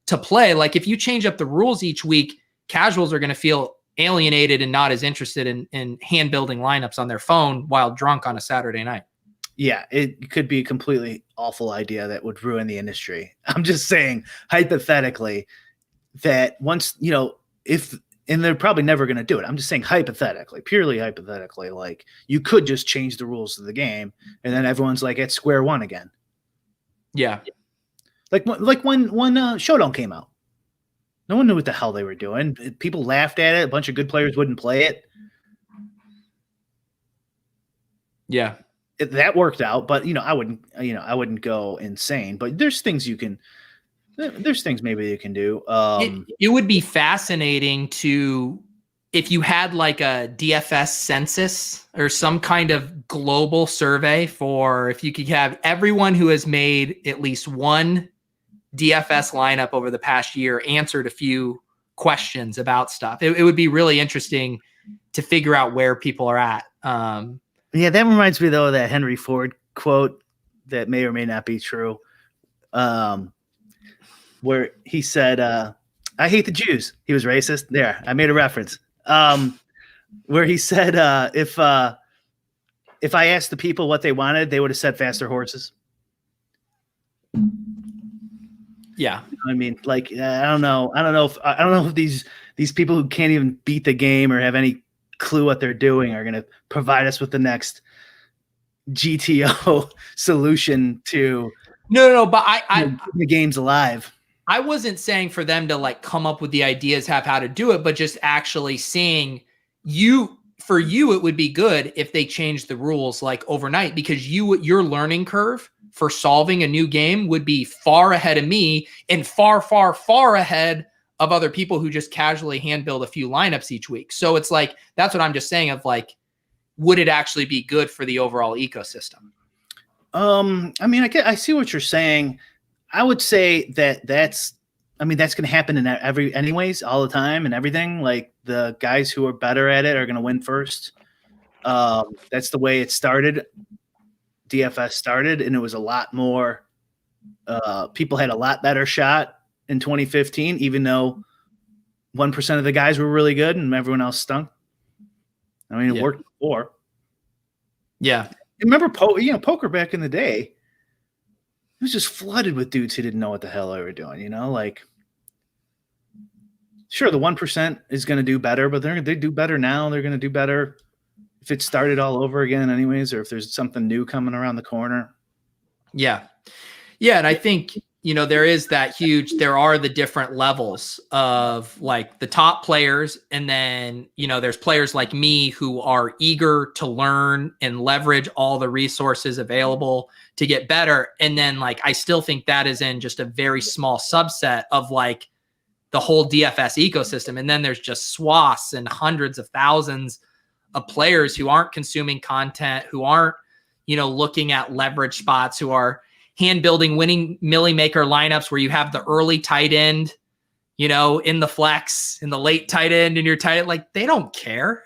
to play? Like if you change up the rules each week, casuals are going to feel alienated and not as interested in hand building lineups on their phone while drunk on a Saturday night. Yeah, it could be a completely awful idea that would ruin the industry. I'm just saying hypothetically that once, and they're probably never going to do it. I'm just saying hypothetically, purely hypothetically, like you could just change the rules of the game and then everyone's like at square one again. Yeah. Like when Showdown came out, no one knew what the hell they were doing. People laughed at it. A bunch of good players wouldn't play it. Yeah. That worked out, but I wouldn't go insane, but there's things maybe you can do. It would be fascinating if you had like a DFS census or some kind of global survey for if you could have everyone who has made at least one DFS lineup over the past year answered a few questions about stuff. It would be really interesting to figure out where people are at. Yeah, that reminds me though of that Henry Ford quote that may or may not be true. Where he said, I hate the Jews. He was racist. There, I made a reference. Where he said, if I asked the people what they wanted, they would have said faster horses. Yeah. I mean, like, I don't know if these people who can't even beat the game or have any clue what they're doing are going to provide us with the next GTO solution to no, but I the game's alive. I wasn't saying for them to like come up with the ideas, have how to do it, but just actually seeing for you, it would be good if they changed the rules like overnight, because your learning curve for solving a new game would be far ahead of me and far, far, far ahead of other people who just casually hand build a few lineups each week. So it's like, that's what I'm just saying of like, would it actually be good for the overall ecosystem? I mean, I see what you're saying. I would say that's going to happen in anyways, all the time and everything. Like the guys who are better at it are going to win first. That's the way it started. DFS started, and it was a lot more. People had a lot better shot in 2015, even though 1% of the guys were really good and everyone else stunk. I mean, it worked before. Yeah. Remember, poker back in the day, it was just flooded with dudes who didn't know what the hell they were doing. Like, sure, the 1% is going to do better, but they do better now. They're going to do better if it started all over again, anyways, or if there's something new coming around the corner. Yeah, and I think there are the different levels of like the top players, and then there's players like me who are eager to learn and leverage all the resources available to get better. And then like I still think that is in just a very small subset of like the whole DFS ecosystem. And then there's just swaths and hundreds of thousands of players who aren't consuming content, who aren't looking at leverage spots, who are hand building winning milli maker lineups where you have the early tight end, in the flex, in the late tight end, and your tight end, like they don't care,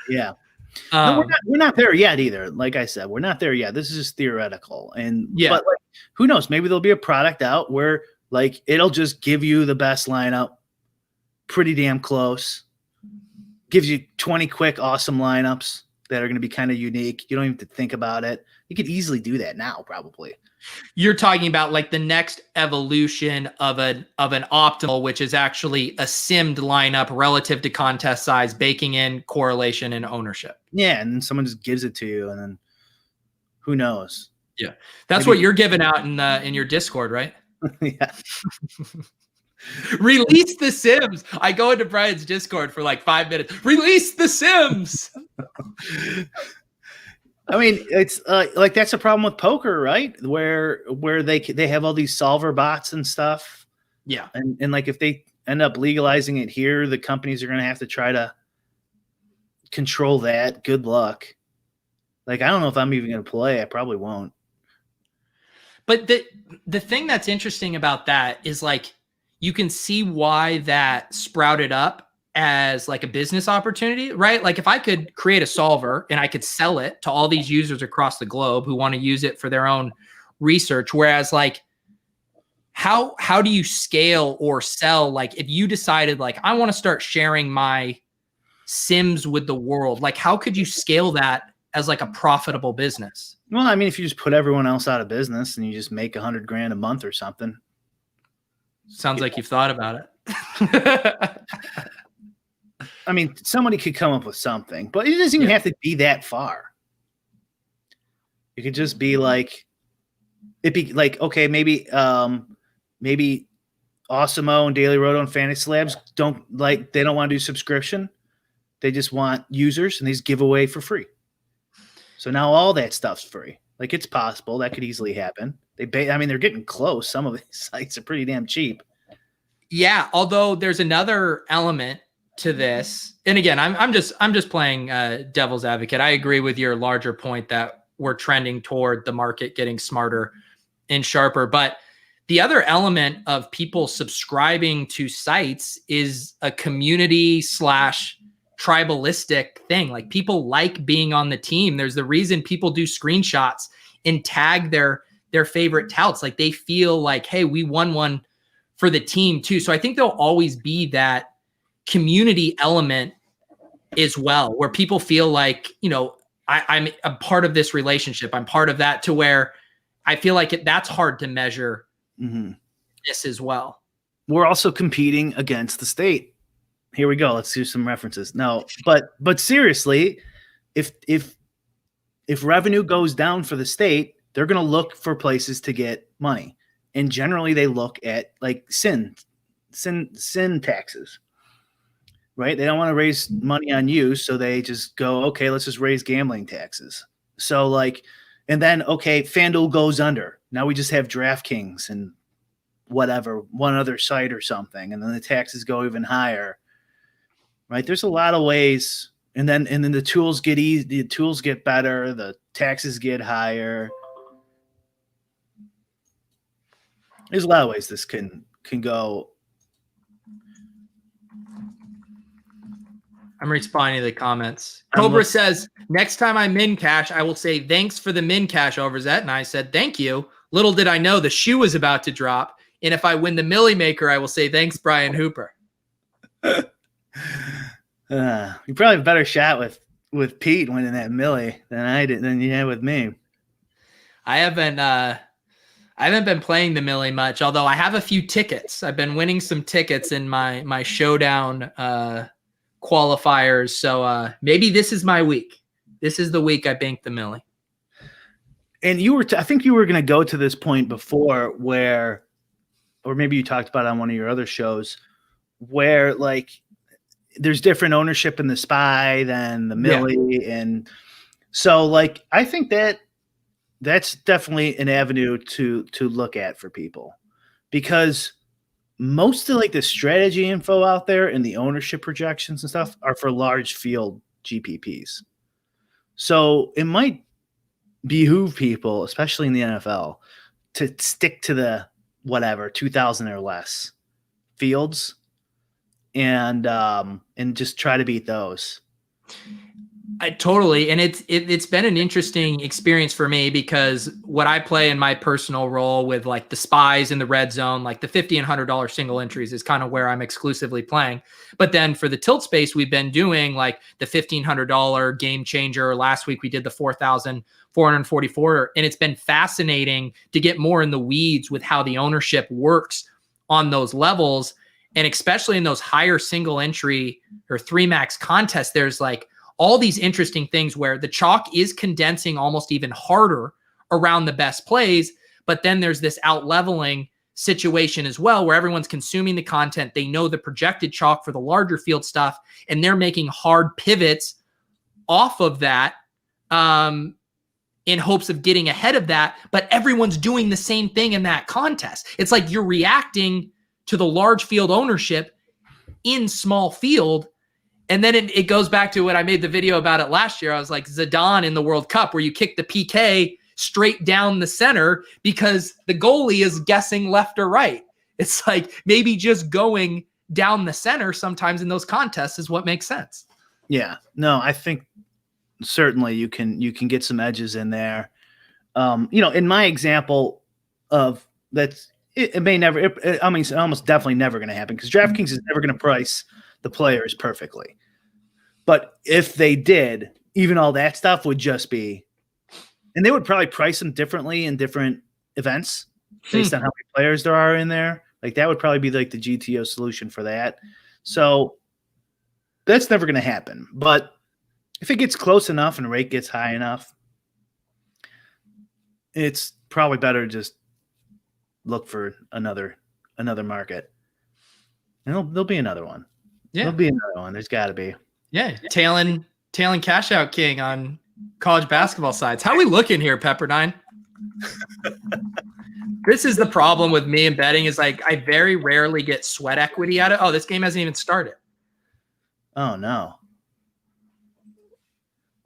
Yeah. No, we're not there yet either. Like I said, we're not there yet. This is just theoretical. But like, who knows? Maybe there'll be a product out where like it'll just give you the best lineup, pretty damn close. Gives you 20 quick, awesome lineups that are going to be kind of unique. You don't even have to think about it. You could easily do that now, probably. You're talking about like the next evolution of an optimal, which is actually a simmed lineup relative to contest size, baking in correlation and ownership. Yeah, and then someone just gives it to you, and then who knows? Yeah, that's what you're giving out in your Discord, right? Yeah. Release the Sims. I go into Brian's Discord for like 5 minutes. Release the Sims. I mean, it's like that's a problem with poker, right? Where they have all these solver bots and stuff. Yeah, and like if they end up legalizing it here, the companies are going to have to try to control that. Good luck. Like I don't know if I'm even going to play. I probably won't. But the thing that's interesting about that is like you can see why that sprouted up as like a business opportunity, right? Like if I could create a solver and I could sell it to all these users across the globe who want to use it for their own research, whereas like how do you scale or sell? Like if you decided like I want to start sharing my Sims with the world, like how could you scale that as like a profitable business? Well, I mean, if you just put everyone else out of business and you just make $100,000 a month or something. Sounds like you've thought about it. I mean, somebody could come up with something, but it doesn't even have to be that far. It could just be like, okay, maybe Awesemo and Daily Roto and Fantasy Labs they don't want to do subscription. They just want users and they just give away for free. So now all that stuff's free. Like it's possible that could easily happen. They're getting close. Some of these sites are pretty damn cheap. Yeah. Although there's another element to this. And again, I'm just playing devil's advocate. I agree with your larger point that we're trending toward the market getting smarter and sharper. But the other element of people subscribing to sites is a community / tribalistic thing. Like people like being on the team. There's the reason people do screenshots and tag their favorite touts. Like they feel like, hey, we won one for the team too. So I think there'll always be that community element as well, where people feel like, I'm a part of this relationship. I'm part of that, to where I feel like that's hard to measure this as well. We're also competing against the state. Here we go. Let's do some references. No, but seriously, if revenue goes down for the state, they're going to look for places to get money. And generally they look at like sin taxes, right? They don't want to raise money on you. So they just go, okay, let's just raise gambling taxes. So like, and then, okay, FanDuel goes under. Now we just have DraftKings and whatever, one other site or something. And then the taxes go even higher, right? There's a lot of ways. And then the tools get easy. The tools get better. The taxes get higher. There's a lot of ways this can go. I'm responding to the comments. Cobra says, next time I min cash, I will say thanks for the min cash over Zet. And I said, thank you. Little did I know the shoe was about to drop. And if I win the Millie Maker, I will say thanks, Brian Hooper. You probably have a better shot with Pete winning that Millie than you had with me. I haven't been playing the Millie much, although I have a few tickets. I've been winning some tickets in my showdown qualifiers. So maybe this is my week. This is the week I banked the Millie. And I think you were going to go to this point before where, or maybe you talked about it on one of your other shows, where like there's different ownership in the SPY than the Millie. Yeah. And so like, I think that's definitely an avenue to look at for people, because most of like the strategy info out there and the ownership projections and stuff are for large field GPPs. So it might behoove people, especially in the NFL, to stick to the 2,000 or less fields and just try to beat those. Totally. And it's been an interesting experience for me, because what I play in my personal role with like the spies in the red zone, like the $50 and $100 single entries is kind of where I'm exclusively playing. But then for the tilt space, we've been doing like the $1,500 game changer. Last week we did the 4,444. And it's been fascinating to get more in the weeds with how the ownership works on those levels. And especially in those higher single entry or 3 max contests, there's like all these interesting things where the chalk is condensing almost even harder around the best plays. But then there's this out leveling situation as well, where everyone's consuming the content. They know the projected chalk for the larger field stuff, and they're making hard pivots off of that in hopes of getting ahead of that. But everyone's doing the same thing in that contest. It's like you're reacting to the large field ownership in small field. And then it goes back to what I made the video about it last year. I was like Zidane in the World Cup, where you kick the PK straight down the center because the goalie is guessing left or right. It's like maybe just going down the center sometimes in those contests is what makes sense. Yeah, no, I think certainly you can get some edges in there. In my example of that's, it may never, it's almost definitely never going to happen, because DraftKings is never going to price the players perfectly. But if they did, even all that stuff would just be, and they would probably price them differently in different events based on how many players there are in there. Like that would probably be like the GTO solution for that. So that's never going to happen. But if it gets close enough and rate gets high enough, it's probably better to just look for another market. And there'll be another one. Yeah. There'll be another one. There's got to be. Yeah. Tailing Cash Out King on college basketball sites. How we looking here, Pepperdine? This is the problem with me and betting, is like I very rarely get sweat equity out of it. Oh, this game hasn't even started. Oh, no.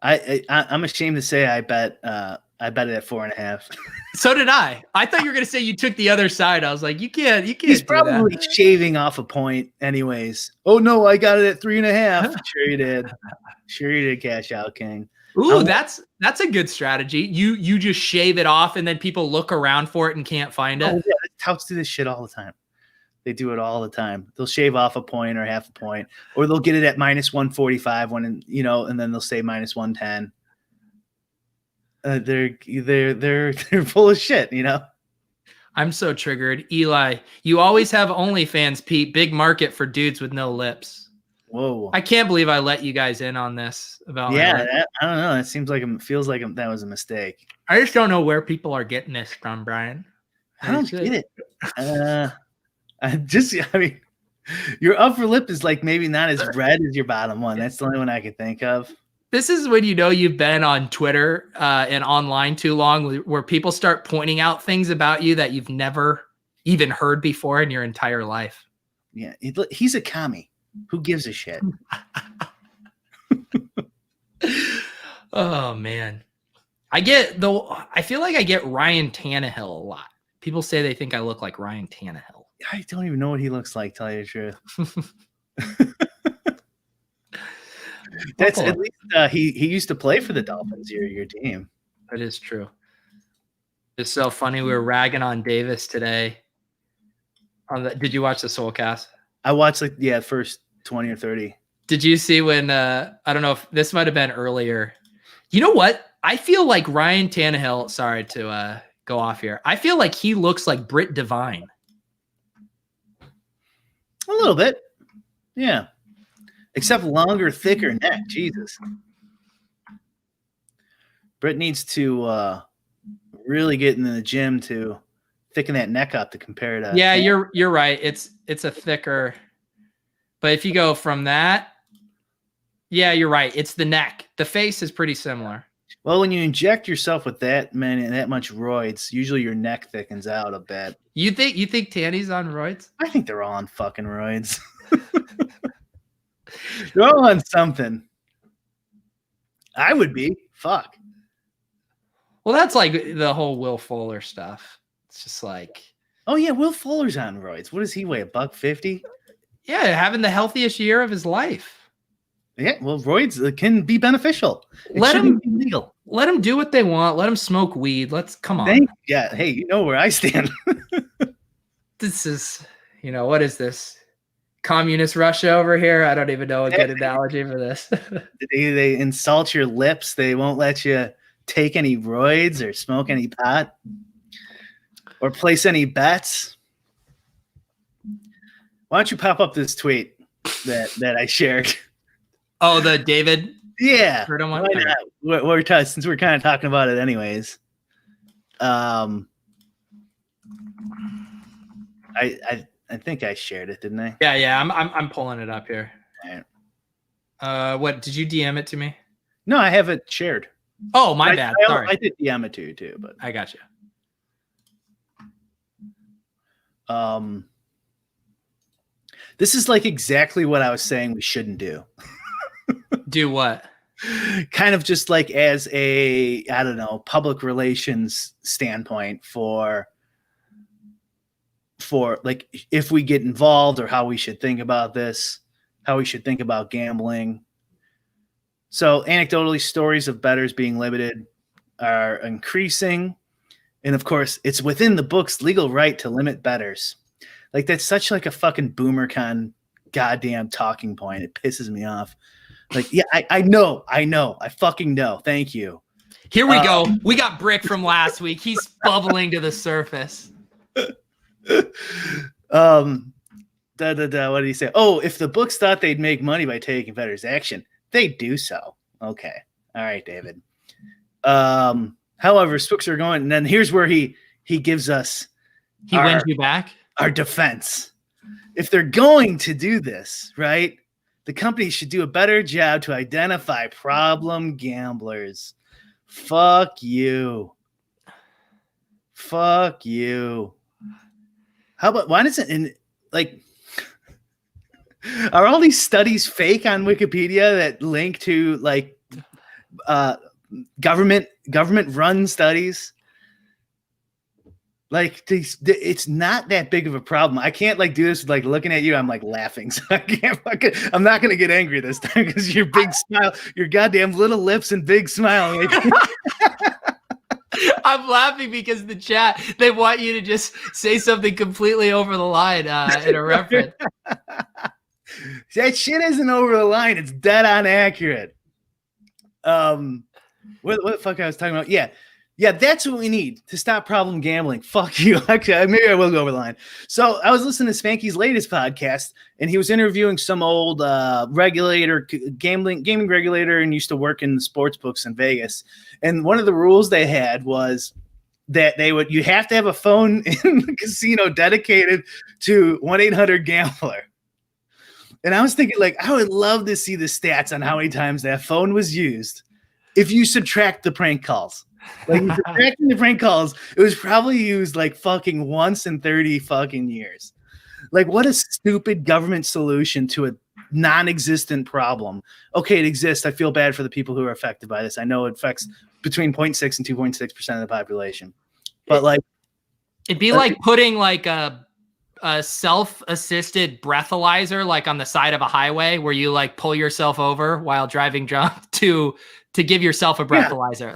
I'm ashamed to say I bet it at 4.5. So did I. I thought you were going to say you took the other side. I was like, you can't. He's probably shaving off a point anyways. Oh no, I got it at 3.5. Sure you did, Cash Out King. Ooh, that's a good strategy. You just shave it off, and then people look around for it and can't find it. Oh yeah, touts do this shit all the time. They do it all the time. They'll shave off a point or half a point, or they'll get it at -145 and then they'll say -110. They're full of shit, I'm so triggered. Eli, you always have OnlyFans, Pete. Big market for dudes with no lips. Whoa. I can't believe I let you guys in on this about I don't know. It feels like that was a mistake. I just don't know where people are getting this from, Brian. I don't get it. I mean, your upper lip is like maybe not as red as your bottom one. That's the only one I can think of. This is when you know you've been on Twitter and online too long, where people start pointing out things about you that you've never even heard before in your entire life. Yeah, he's a commie. Who gives a shit? Oh, man. I feel like I get Ryan Tannehill a lot. People say they think I look like Ryan Tannehill. I don't even know what he looks like, tell you the truth. That's at least he used to play for the Dolphins, your team. That is true. It's so funny. We were ragging on Davis today. Did you watch the Soulcast? I watched first 20 or 30. Did you see when I don't know if this might have been earlier. You know what? I feel like Ryan Tannehill, sorry to go off here. I feel like he looks like Britt Devine. A little bit. Yeah. Except longer, thicker neck. Jesus. Britt needs to really get into the gym to thicken that neck up to compare to. Yeah, you're right. It's a thicker. But if you go from that, yeah, you're right. It's the neck. The face is pretty similar. Well, when you inject yourself with that much roids, usually your neck thickens out a bit. You think Tanny's on roids? I think they're all on fucking roids. They're all on something. I would be. Fuck. Well, that's like the whole Will Fuller stuff. It's just like, oh yeah, Will Fuller's on roids. What does he weigh? $150? Yeah, having the healthiest year of his life. Yeah, well, roids can be beneficial. Let him be legal. Let them do what they want. Let them smoke weed. Come on. Yeah. Hey, you know where I stand. This is, what is this? Communist Russia over here? I don't even know a good analogy for this. They insult your lips. They won't let you take any roids or smoke any pot or place any bets. Why don't you pop up this tweet that I shared? Oh, the David? Yeah. Why not? Since we're kind of talking about it anyways. I think I shared it, didn't I? Yeah. I'm pulling it up here. All right. What did you DM it to me? No, I have it shared. Oh, my bad. Sorry. I did DM it to you too, but I got you. This is like exactly what I was saying we shouldn't do. Do what? Kind of just like as a, I don't know, public relations standpoint for like if we get involved or how we should think about this, how we should think about gambling. So anecdotally, stories of bettors being limited are increasing. And of course, it's within the book's legal right to limit bettors. Like that's such like a fucking BoomerCon goddamn talking point. It pisses me off. Like, yeah, I know. I fucking know. Thank you. Here we go. We got Brick from last week. He's bubbling to the surface. What did he say? Oh, if the books thought they'd make money by taking bettors' action, they do so. Okay. All right, David. However, spooks are going, and then here's where he gives us wins you back our defense. If they're going to do this, right, the company should do a better job to identify problem gamblers. Fuck you. Fuck you. How about, why doesn't, in like, are all these studies fake on Wikipedia that link to like government run studies? Like it's not that big of a problem. I can't like do this with, like looking at you. I'm like laughing. So I'm not going to get angry this time because your big smile, your goddamn little lips and big smile. I'm laughing because the chat, they want you to just say something completely over the line in a reference. That shit isn't over the line. It's dead on accurate. What the fuck I was talking about? Yeah, that's what we need to stop problem gambling. Fuck you. Actually, maybe I will go over the line. So I was listening to Spanky's latest podcast, and he was interviewing some old regulator, gaming regulator, and used to work in the sports books in Vegas. And one of the rules they had was that you have to have a phone in the casino dedicated to 1-800-GAMBLER. And I was thinking, like, I would love to see the stats on how many times that phone was used if you subtract the prank calls. Like, subtracting the prank calls, it was probably used like fucking once in 30 fucking years. Like, what a stupid government solution to a non-existent problem. Okay, it exists. I feel bad for the people who are affected by this. I know it affects between 0.6 and 2.6% of the population. But like, it'd be like putting like a self-assisted breathalyzer like on the side of a highway where you like pull yourself over while driving drunk to give yourself a breathalyzer.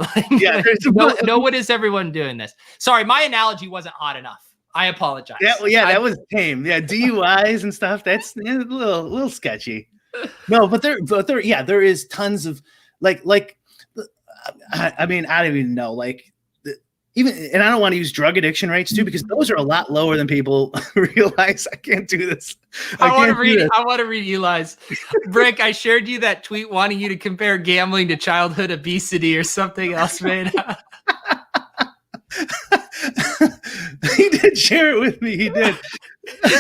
No, what is everyone doing this? Sorry, my analogy wasn't hot enough. I apologize. That was tame. Yeah, DUIs and stuff. That's a little sketchy. No, but there is tons of like. I mean, I don't even know. Like, and I don't want to use drug addiction rates too, because those are a lot lower than people realize. I can't do this. I want to read Eli's. Brick, I shared you that tweet wanting you to compare gambling to childhood obesity or something else, man. He did share it with me. He did.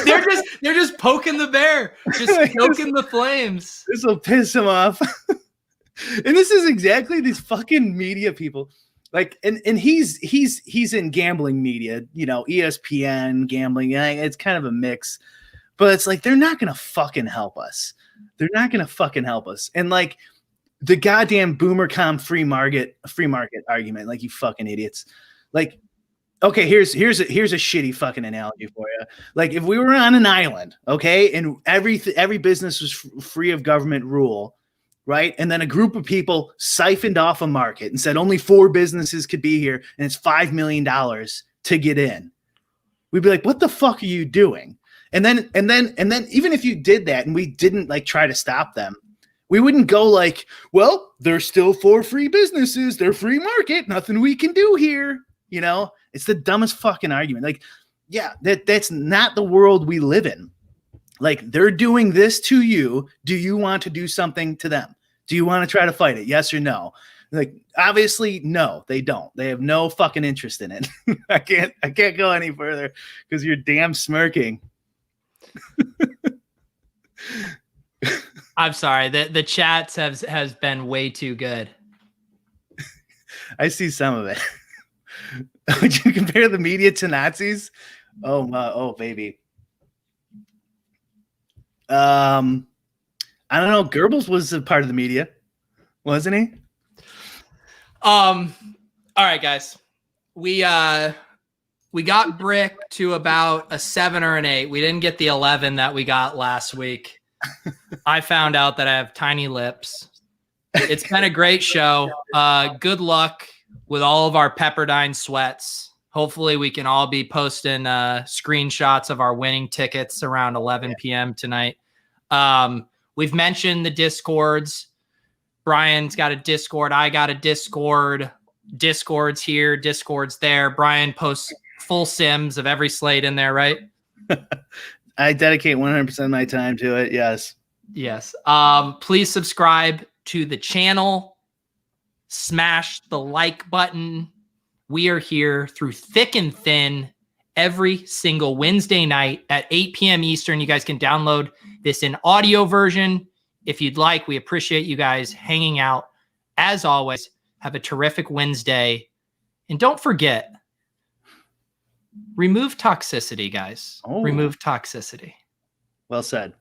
They're just poking the bear, just stoking the flames. This will piss him off. And this is exactly these fucking media people. Like, and he's in gambling media, you know, ESPN, gambling. It's kind of a mix, but it's like, they're not going to fucking help us. They're not going to fucking help us. And like the goddamn boomer.com free market argument, like, you fucking idiots. Like, okay, here's a shitty fucking analogy for you. Like, if we were on an island, okay, and every business was free of government rule, right? And then a group of people siphoned off a market and said only 4 businesses could be here, and it's $5 million to get in. We'd be like, what the fuck are you doing? And then even if you did that and we didn't like try to stop them, we wouldn't go like, well, there's still 4 free businesses, they're free market, nothing we can do here. You know, it's the dumbest fucking argument. Like, yeah, that's not the world we live in. Like, they're doing this to you. Do you want to do something to them? Do you want to try to fight it? Yes or no? Like, obviously, no, they don't. They have no fucking interest in it. I can't go any further because you're damn smirking. I'm sorry. The chats has been way too good. I see some of it. Would you compare the media to Nazis? Oh my, oh baby. I don't know. Goebbels was a part of the media, wasn't he? All right, guys. We got Brick to about a 7 or an 8. We didn't get the 11 that we got last week. I found out that I have tiny lips. It's been a great show. Good luck with all of our Pepperdine sweats. Hopefully we can all be posting screenshots of our winning tickets around 11 p.m. tonight. We've mentioned the Discords. Brian's got a Discord. I got a Discord. Discords here, Discords there. Brian posts full sims of every slate in there, right? I dedicate 100% of my time to it. Yes. Yes. Please subscribe to the channel. Smash the like button. We are here through thick and thin every single Wednesday night at 8 p.m. Eastern. You guys can download this in audio version if you'd like. We appreciate you guys hanging out. As always, have a terrific Wednesday. And don't forget, remove toxicity, guys. Remove toxicity. Well said.